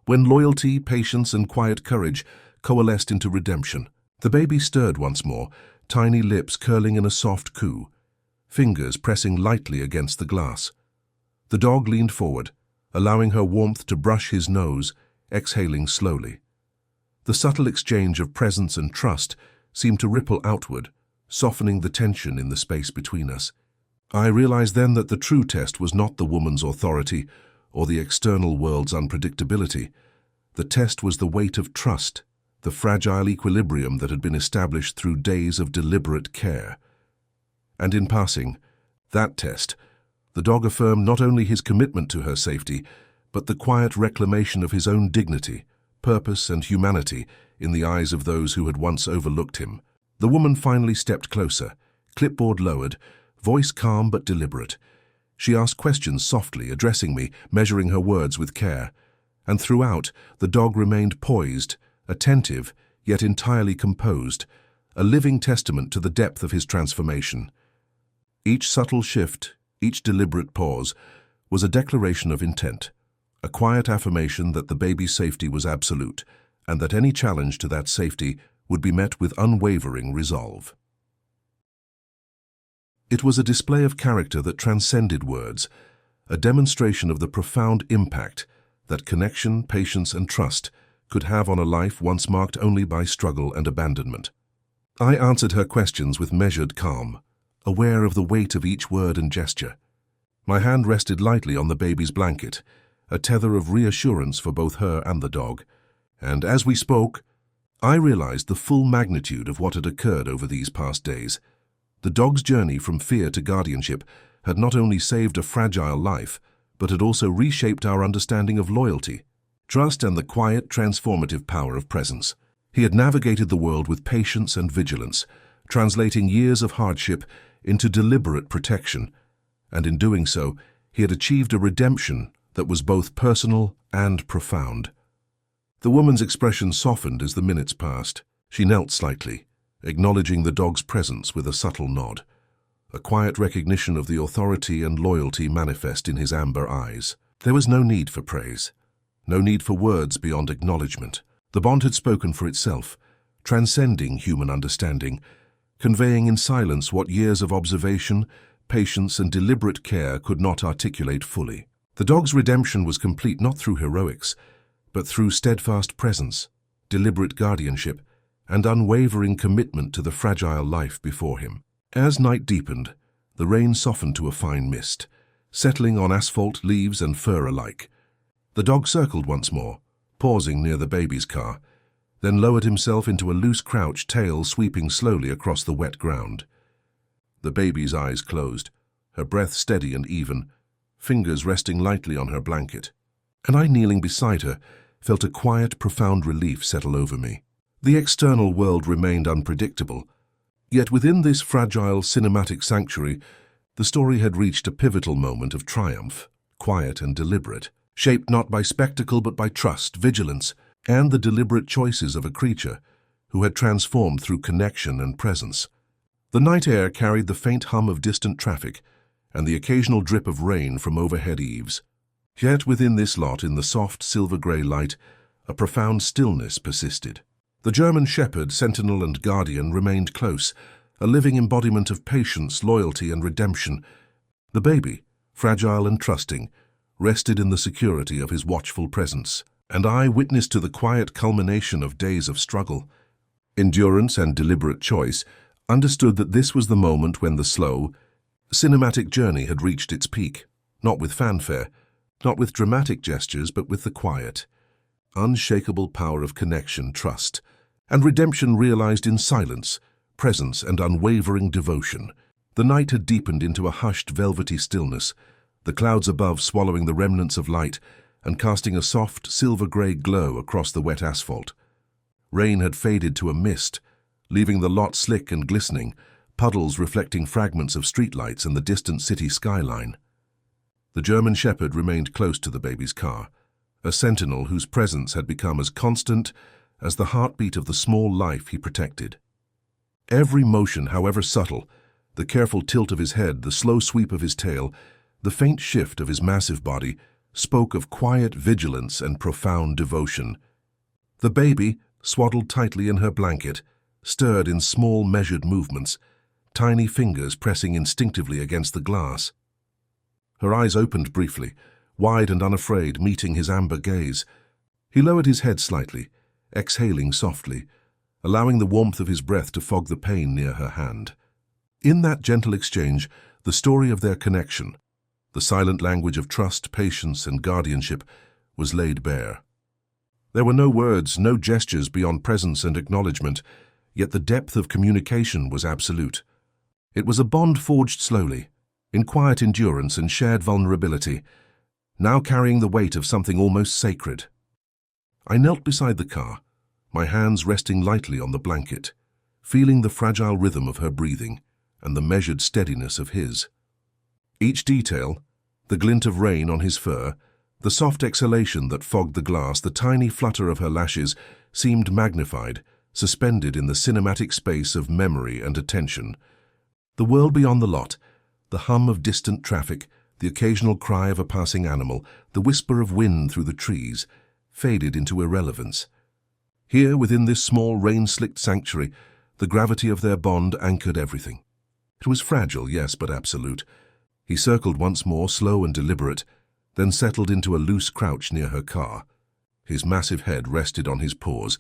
when loyalty, patience, and quiet courage coalesced into redemption. The baby stirred once more, tiny lips curling in a soft coo, fingers pressing lightly against the glass. The dog leaned forward, allowing her warmth to brush his nose, exhaling slowly. The subtle exchange of presence and trust seemed to ripple outward, softening the tension in the space between us. I realized then that the true test was not the woman's authority or the external world's unpredictability. The test was the weight of trust, the fragile equilibrium that had been established through days of deliberate care. And in passing, that test, the dog affirmed not only his commitment to her safety, but the quiet reclamation of his own dignity, purpose, and humanity in the eyes of those who had once overlooked him. The woman finally stepped closer, clipboard lowered, voice calm but deliberate. She asked questions softly, addressing me, measuring her words with care. And throughout, the dog remained poised, attentive, yet entirely composed, a living testament to the depth of his transformation. Each subtle shift, each deliberate pause, was a declaration of intent, a quiet affirmation that the baby's safety was absolute, and that any challenge to that safety would be met with unwavering resolve. It was a display of character that transcended words, a demonstration of the profound impact that connection, patience, and trust could have on a life once marked only by struggle and abandonment. I answered her questions with measured calm, aware of the weight of each word and gesture. My hand rested lightly on the baby's blanket, a tether of reassurance for both her and the dog. And as we spoke, I realized the full magnitude of what had occurred over these past days. The dog's journey from fear to guardianship had not only saved a fragile life, but had also reshaped our understanding of loyalty, trust, and the quiet, transformative power of presence. He had navigated the world with patience and vigilance, translating years of hardship into deliberate protection, and in doing so, he had achieved a redemption that was both personal and profound. The woman's expression softened as the minutes passed. She knelt slightly, acknowledging the dog's presence with a subtle nod, a quiet recognition of the authority and loyalty manifest in his amber eyes. There was no need for praise, no need for words beyond acknowledgement. The bond had spoken for itself, transcending human understanding, conveying in silence what years of observation, patience, and deliberate care could not articulate fully. The dog's redemption was complete not through heroics, but through steadfast presence, deliberate guardianship, and unwavering commitment to the fragile life before him. As night deepened, the rain softened to a fine mist, settling on asphalt, leaves, and fur alike. The dog circled once more, pausing near the baby's car, then lowered himself into a loose crouch, tail sweeping slowly across the wet ground. The baby's eyes closed, her breath steady and even, fingers resting lightly on her blanket. And I, kneeling beside her, felt a quiet, profound relief settle over me. The external world remained unpredictable, yet within this fragile cinematic sanctuary, the story had reached a pivotal moment of triumph, quiet and deliberate, shaped not by spectacle but by trust, vigilance, and the deliberate choices of a creature who had transformed through connection and presence. The night air carried the faint hum of distant traffic and the occasional drip of rain from overhead eaves. Yet within this lot, in the soft silver-grey light, a profound stillness persisted. The German shepherd, sentinel and guardian, remained close, a living embodiment of patience, loyalty, and redemption. The baby, fragile and trusting, rested in the security of his watchful presence, and I, witness to the quiet culmination of days of struggle, endurance, and deliberate choice, understood that this was the moment when the slow, cinematic journey had reached its peak, not with fanfare, not with dramatic gestures, but with the quiet, unshakable power of connection, trust, and redemption realized in silence, presence, and unwavering devotion. The night had deepened into a hushed, velvety stillness, the clouds above swallowing the remnants of light and casting a soft, silver-grey glow across the wet asphalt. Rain had faded to a mist, leaving the lot slick and glistening, puddles reflecting fragments of streetlights and the distant city skyline. The German shepherd remained close to the baby's car, a sentinel whose presence had become as constant as the heartbeat of the small life he protected. Every motion, however subtle, the careful tilt of his head, the slow sweep of his tail, the faint shift of his massive body, spoke of quiet vigilance and profound devotion. The baby, swaddled tightly in her blanket, stirred in small, measured movements, tiny fingers pressing instinctively against the glass. Her eyes opened briefly, wide and unafraid, meeting his amber gaze. He lowered his head slightly, exhaling softly, allowing the warmth of his breath to fog the pain near her hand. In that gentle exchange, the story of their connection, the silent language of trust, patience, and guardianship, was laid bare. There were no words, no gestures beyond presence and acknowledgement, yet the depth of communication was absolute. It was a bond forged slowly, in quiet endurance and shared vulnerability, now carrying the weight of something almost sacred. I knelt beside the car, my hands resting lightly on the blanket, feeling the fragile rhythm of her breathing and the measured steadiness of his. Each detail, the glint of rain on his fur, the soft exhalation that fogged the glass, the tiny flutter of her lashes, seemed magnified, suspended in the cinematic space of memory and attention. The world beyond the lot, the hum of distant traffic, the occasional cry of a passing animal, the whisper of wind through the trees, faded into irrelevance. Here, within this small, rain-slicked sanctuary, the gravity of their bond anchored everything. It was fragile, yes, but absolute. He circled once more, slow and deliberate, then settled into a loose crouch near her car. His massive head rested on his paws,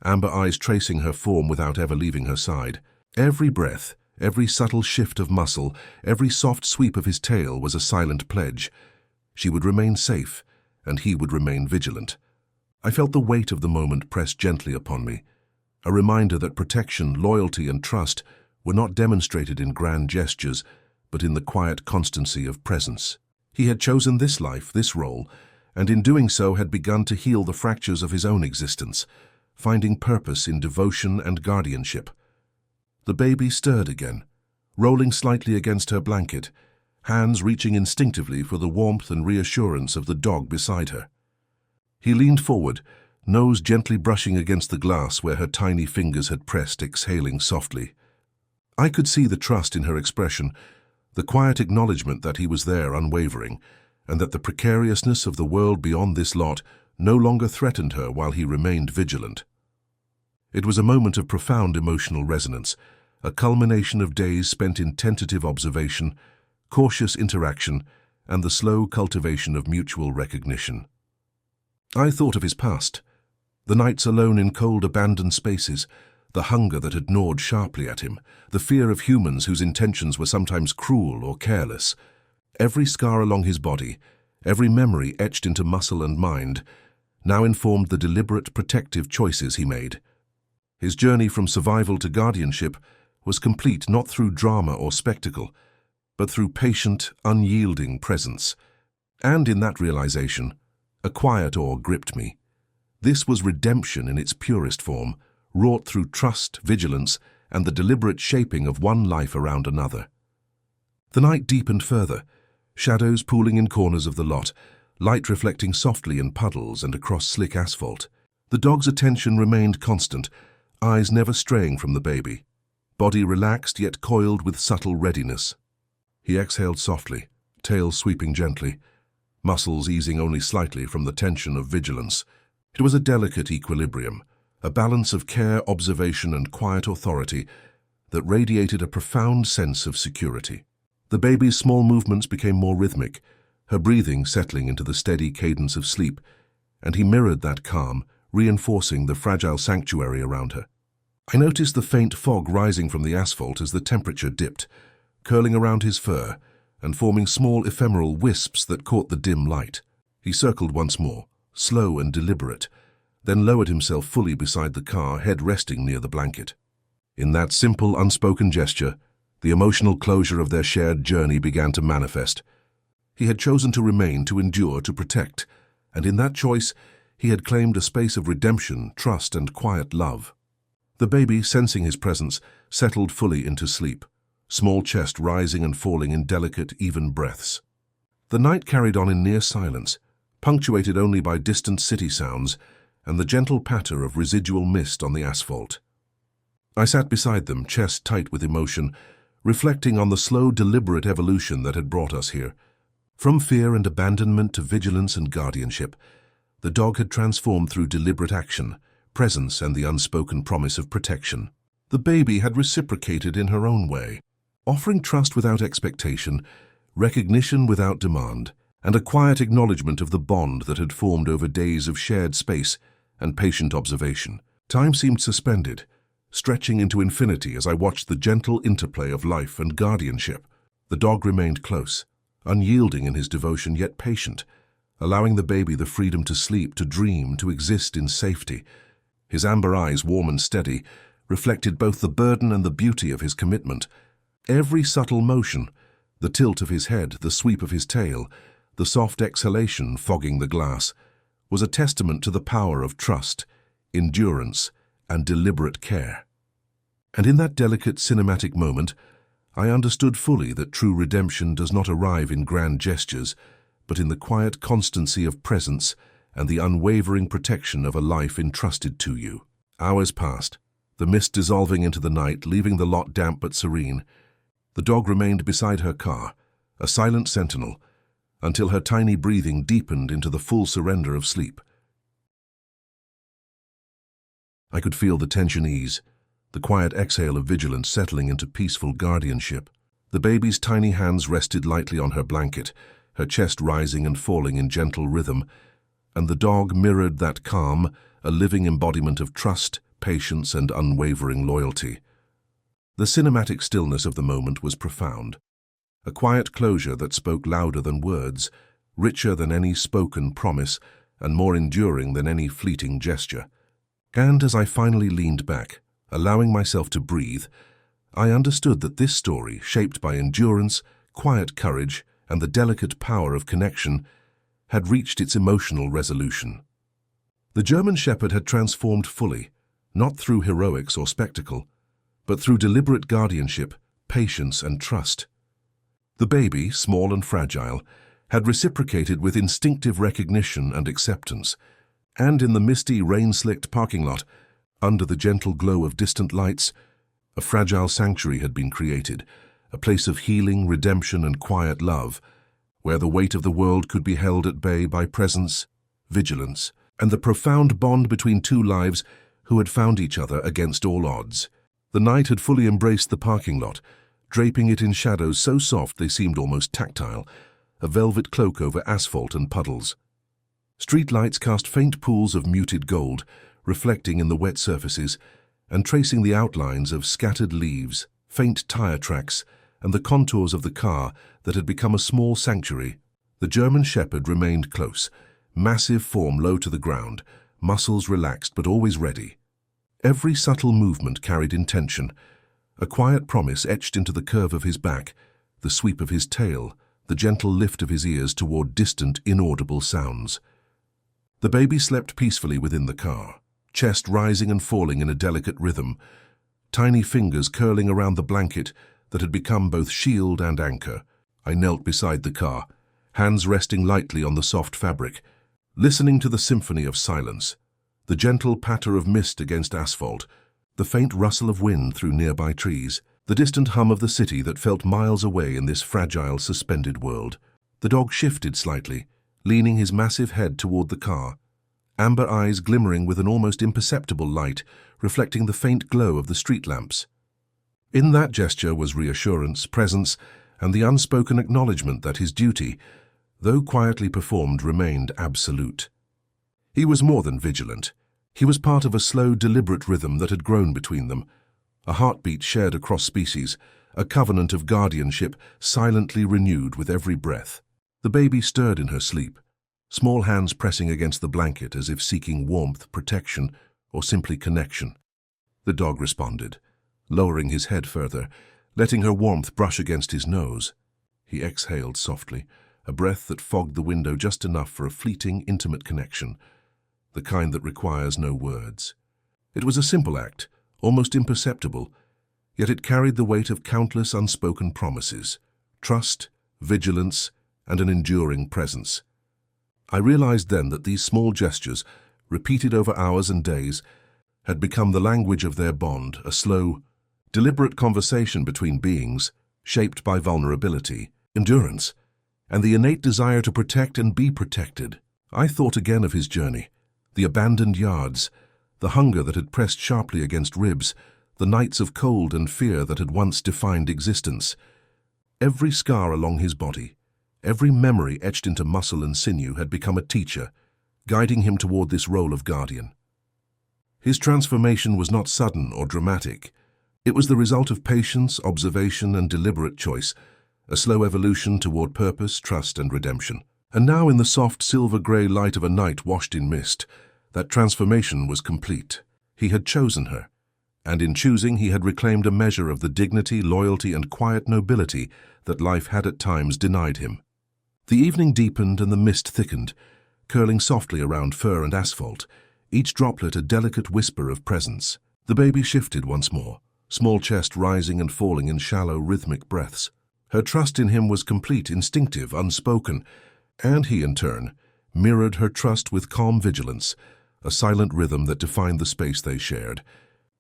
amber eyes tracing her form without ever leaving her side. Every breath, every subtle shift of muscle, every soft sweep of his tail was a silent pledge. She would remain safe, and he would remain vigilant. I felt the weight of the moment press gently upon me, a reminder that protection, loyalty, and trust were not demonstrated in grand gestures, but in the quiet constancy of presence. He had chosen this life, this role, and in doing so had begun to heal the fractures of his own existence, finding purpose in devotion and guardianship. The baby stirred again, rolling slightly against her blanket, hands reaching instinctively for the warmth and reassurance of the dog beside her. He leaned forward, nose gently brushing against the glass where her tiny fingers had pressed, exhaling softly. I could see the trust in her expression, the quiet acknowledgement that he was there unwavering, and that the precariousness of the world beyond this lot no longer threatened her while he remained vigilant. It was a moment of profound emotional resonance, a culmination of days spent in tentative observation, cautious interaction, and the slow cultivation of mutual recognition. I thought of his past, the nights alone in cold, abandoned spaces, the hunger that had gnawed sharply at him, the fear of humans whose intentions were sometimes cruel or careless. Every scar along his body, every memory etched into muscle and mind, now informed the deliberate protective choices he made. His journey from survival to guardianship was complete not through drama or spectacle, but through patient, unyielding presence. And in that realization, a quiet awe gripped me. This was redemption in its purest form, wrought through trust, vigilance, and the deliberate shaping of one life around another. The night deepened further, shadows pooling in corners of the lot, light reflecting softly in puddles and across slick asphalt. The dog's attention remained constant, eyes never straying from the baby, body relaxed yet coiled with subtle readiness. He exhaled softly, tail sweeping gently, muscles easing only slightly from the tension of vigilance. It was a delicate equilibrium, a balance of care, observation, and quiet authority that radiated a profound sense of security. The baby's small movements became more rhythmic, her breathing settling into the steady cadence of sleep, and he mirrored that calm, reinforcing the fragile sanctuary around her. I noticed the faint fog rising from the asphalt as the temperature dipped, curling around his fur and forming small ephemeral wisps that caught the dim light. He circled once more, slow and deliberate, then lowered himself fully beside the car, head resting near the blanket. In that simple, unspoken gesture, the emotional closure of their shared journey began to manifest. He had chosen to remain, to endure, to protect, and in that choice, he had claimed a space of redemption, trust, and quiet love. The baby, sensing his presence, settled fully into sleep, small chest rising and falling in delicate, even breaths. The night carried on in near silence, punctuated only by distant city sounds and the gentle patter of residual mist on the asphalt. I sat beside them, chest tight with emotion, reflecting on the slow, deliberate evolution that had brought us here. From fear and abandonment to vigilance and guardianship, the dog had transformed through deliberate action, presence, and the unspoken promise of protection. The baby had reciprocated in her own way, offering trust without expectation, recognition without demand, and a quiet acknowledgement of the bond that had formed over days of shared space and patient observation. Time seemed suspended, stretching into infinity as I watched the gentle interplay of life and guardianship. The dog remained close, unyielding in his devotion yet patient, allowing the baby the freedom to sleep, to dream, to exist in safety. His amber eyes, warm and steady, reflected both the burden and the beauty of his commitment. Every subtle motion, the tilt of his head, the sweep of his tail, the soft exhalation fogging the glass, was a testament to the power of trust, endurance, and deliberate care. And in that delicate cinematic moment, I understood fully that true redemption does not arrive in grand gestures, but in the quiet constancy of presence and the unwavering protection of a life entrusted to you. Hours passed, the mist dissolving into the night, leaving the lot damp but serene. The dog remained beside her car, a silent sentinel, until her tiny breathing deepened into the full surrender of sleep. I could feel the tension ease, the quiet exhale of vigilance settling into peaceful guardianship. The baby's tiny hands rested lightly on her blanket, her chest rising and falling in gentle rhythm, and the dog mirrored that calm, a living embodiment of trust, patience, and unwavering loyalty. The cinematic stillness of the moment was profound, a quiet closure that spoke louder than words, richer than any spoken promise, and more enduring than any fleeting gesture. And as I finally leaned back, allowing myself to breathe, I understood that this story, shaped by endurance, quiet courage, and the delicate power of connection, had reached its emotional resolution. The German Shepherd had transformed fully, not through heroics or spectacle, but through deliberate guardianship, patience, and trust. The baby, small and fragile, had reciprocated with instinctive recognition and acceptance, and in the misty, rain-slicked parking lot, under the gentle glow of distant lights, a fragile sanctuary had been created, a place of healing, redemption, and quiet love, where the weight of the world could be held at bay by presence, vigilance, and the profound bond between two lives who had found each other against all odds. The night had fully embraced the parking lot, draping it in shadows so soft they seemed almost tactile, a velvet cloak over asphalt and puddles. Street lights cast faint pools of muted gold, reflecting in the wet surfaces and tracing the outlines of scattered leaves, faint tire tracks, and the contours of the car that had become a small sanctuary. The German Shepherd remained close, massive form low to the ground, muscles relaxed but always ready. Every subtle movement carried intention, a quiet promise etched into the curve of his back, the sweep of his tail, the gentle lift of his ears toward distant, inaudible sounds. The baby slept peacefully within the car, chest rising and falling in a delicate rhythm, tiny fingers curling around the blanket that had become both shield and anchor. I knelt beside the car, hands resting lightly on the soft fabric, listening to the symphony of silence, the gentle patter of mist against asphalt, the faint rustle of wind through nearby trees, the distant hum of the city that felt miles away in this fragile, suspended world. The dog shifted slightly, leaning his massive head toward the car, amber eyes glimmering with an almost imperceptible light, reflecting the faint glow of the street lamps. In that gesture was reassurance, presence, and the unspoken acknowledgement that his duty, though quietly performed, remained absolute. He was more than vigilant. He was part of a slow, deliberate rhythm that had grown between them, a heartbeat shared across species, a covenant of guardianship silently renewed with every breath. The baby stirred in her sleep, small hands pressing against the blanket as if seeking warmth, protection, or simply connection. The dog responded, lowering his head further, letting her warmth brush against his nose. He exhaled softly, a breath that fogged the window just enough for a fleeting, intimate connection, the kind that requires no words. It was a simple act, almost imperceptible, yet it carried the weight of countless unspoken promises, trust, vigilance, and an enduring presence. I realized then that these small gestures, repeated over hours and days, had become the language of their bond, a slow, deliberate conversation between beings, shaped by vulnerability, endurance, and the innate desire to protect and be protected. I thought again of his journey, the abandoned yards, the hunger that had pressed sharply against ribs, the nights of cold and fear that had once defined existence. Every scar along his body, every memory etched into muscle and sinew had become a teacher, guiding him toward this role of guardian. His transformation was not sudden or dramatic. It was the result of patience, observation, and deliberate choice, a slow evolution toward purpose, trust, and redemption. And now, in the soft silver-gray light of a night washed in mist, that transformation was complete. He had chosen her, and in choosing he had reclaimed a measure of the dignity, loyalty, and quiet nobility that life had at times denied him. The evening deepened and the mist thickened, curling softly around fur and asphalt, each droplet a delicate whisper of presence. The baby shifted once more, small chest rising and falling in shallow, rhythmic breaths. Her trust in him was complete, instinctive, unspoken, and he, in turn, mirrored her trust with calm vigilance, a silent rhythm that defined the space they shared.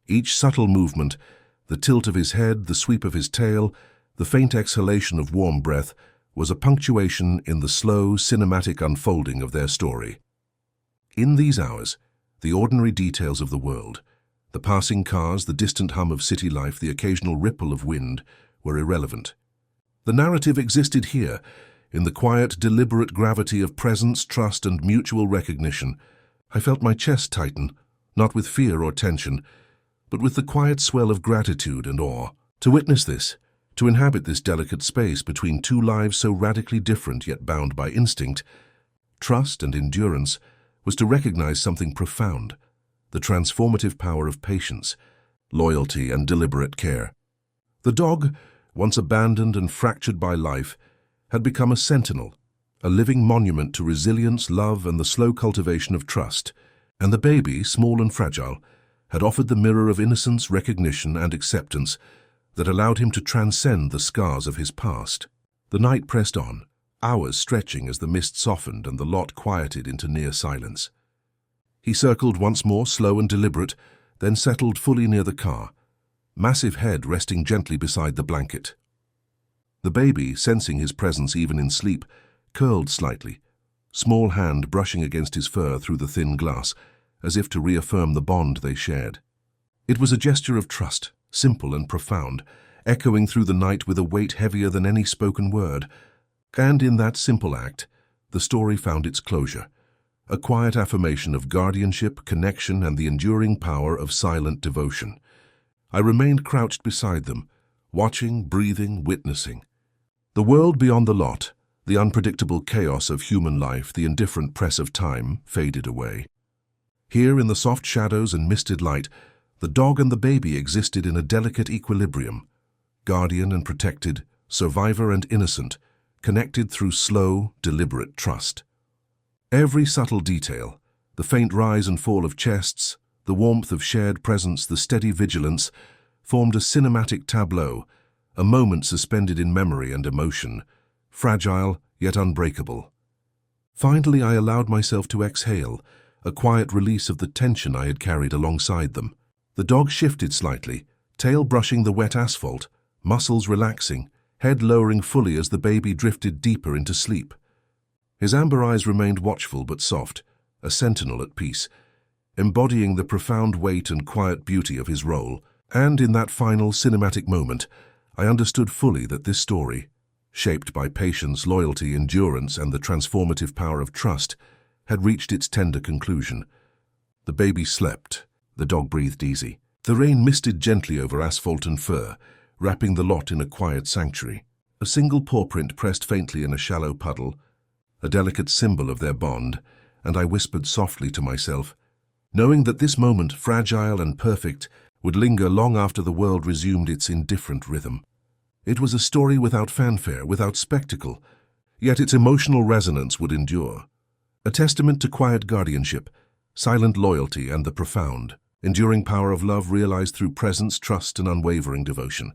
Each subtle movement, the tilt of his head, the sweep of his tail, the faint exhalation of warm breath, was a punctuation in the slow, cinematic unfolding of their story. In these hours, the ordinary details of the world, the passing cars, the distant hum of city life, the occasional ripple of wind, were irrelevant. The narrative existed here, in the quiet, deliberate gravity of presence, trust, and mutual recognition. I felt my chest tighten, not with fear or tension, but with the quiet swell of gratitude and awe. To witness this, to inhabit this delicate space between two lives so radically different yet bound by instinct, trust, and endurance, was to recognize something profound, the transformative power of patience, loyalty, and deliberate care. The dog, once abandoned and fractured by life, had become a sentinel, a living monument to resilience, love, and the slow cultivation of trust. And the baby, small and fragile, had offered the mirror of innocence, recognition, and acceptance that allowed him to transcend the scars of his past. The night pressed on, hours stretching as the mist softened and the lot quieted into near silence. He circled once more, slow and deliberate, then settled fully near the car, massive head resting gently beside the blanket. The baby, sensing his presence even in sleep, curled slightly, small hand brushing against his fur through the thin glass, as if to reaffirm the bond they shared. It was a gesture of trust, simple and profound, echoing through the night with a weight heavier than any spoken word. And in that simple act, the story found its closure, a quiet affirmation of guardianship, connection, and the enduring power of silent devotion. I remained crouched beside them, watching, breathing, witnessing. The world beyond the lot, the unpredictable chaos of human life, the indifferent press of time, faded away. Here, in the soft shadows and misted light, the dog and the baby existed in a delicate equilibrium, guardian and protected, survivor and innocent, connected through slow, deliberate trust. Every subtle detail, the faint rise and fall of chests, the warmth of shared presence, the steady vigilance, formed a cinematic tableau, a moment suspended in memory and emotion, fragile yet unbreakable. Finally, I allowed myself to exhale, a quiet release of the tension I had carried alongside them. The dog shifted slightly, tail brushing the wet asphalt, muscles relaxing, head lowering fully as the baby drifted deeper into sleep. His amber eyes remained watchful but soft, a sentinel at peace, embodying the profound weight and quiet beauty of his role. And in that final cinematic moment, I understood fully that this story, shaped by patience, loyalty, endurance, and the transformative power of trust, had reached its tender conclusion. The baby slept. The dog breathed easy. The rain misted gently over asphalt and fur, wrapping the lot in a quiet sanctuary. A single paw print pressed faintly in a shallow puddle, a delicate symbol of their bond, and I whispered softly to myself, knowing that this moment, fragile and perfect, would linger long after the world resumed its indifferent rhythm. It was a story without fanfare, without spectacle, yet its emotional resonance would endure. A testament to quiet guardianship, silent loyalty, and the profound, enduring power of love realized through presence, trust, and unwavering devotion.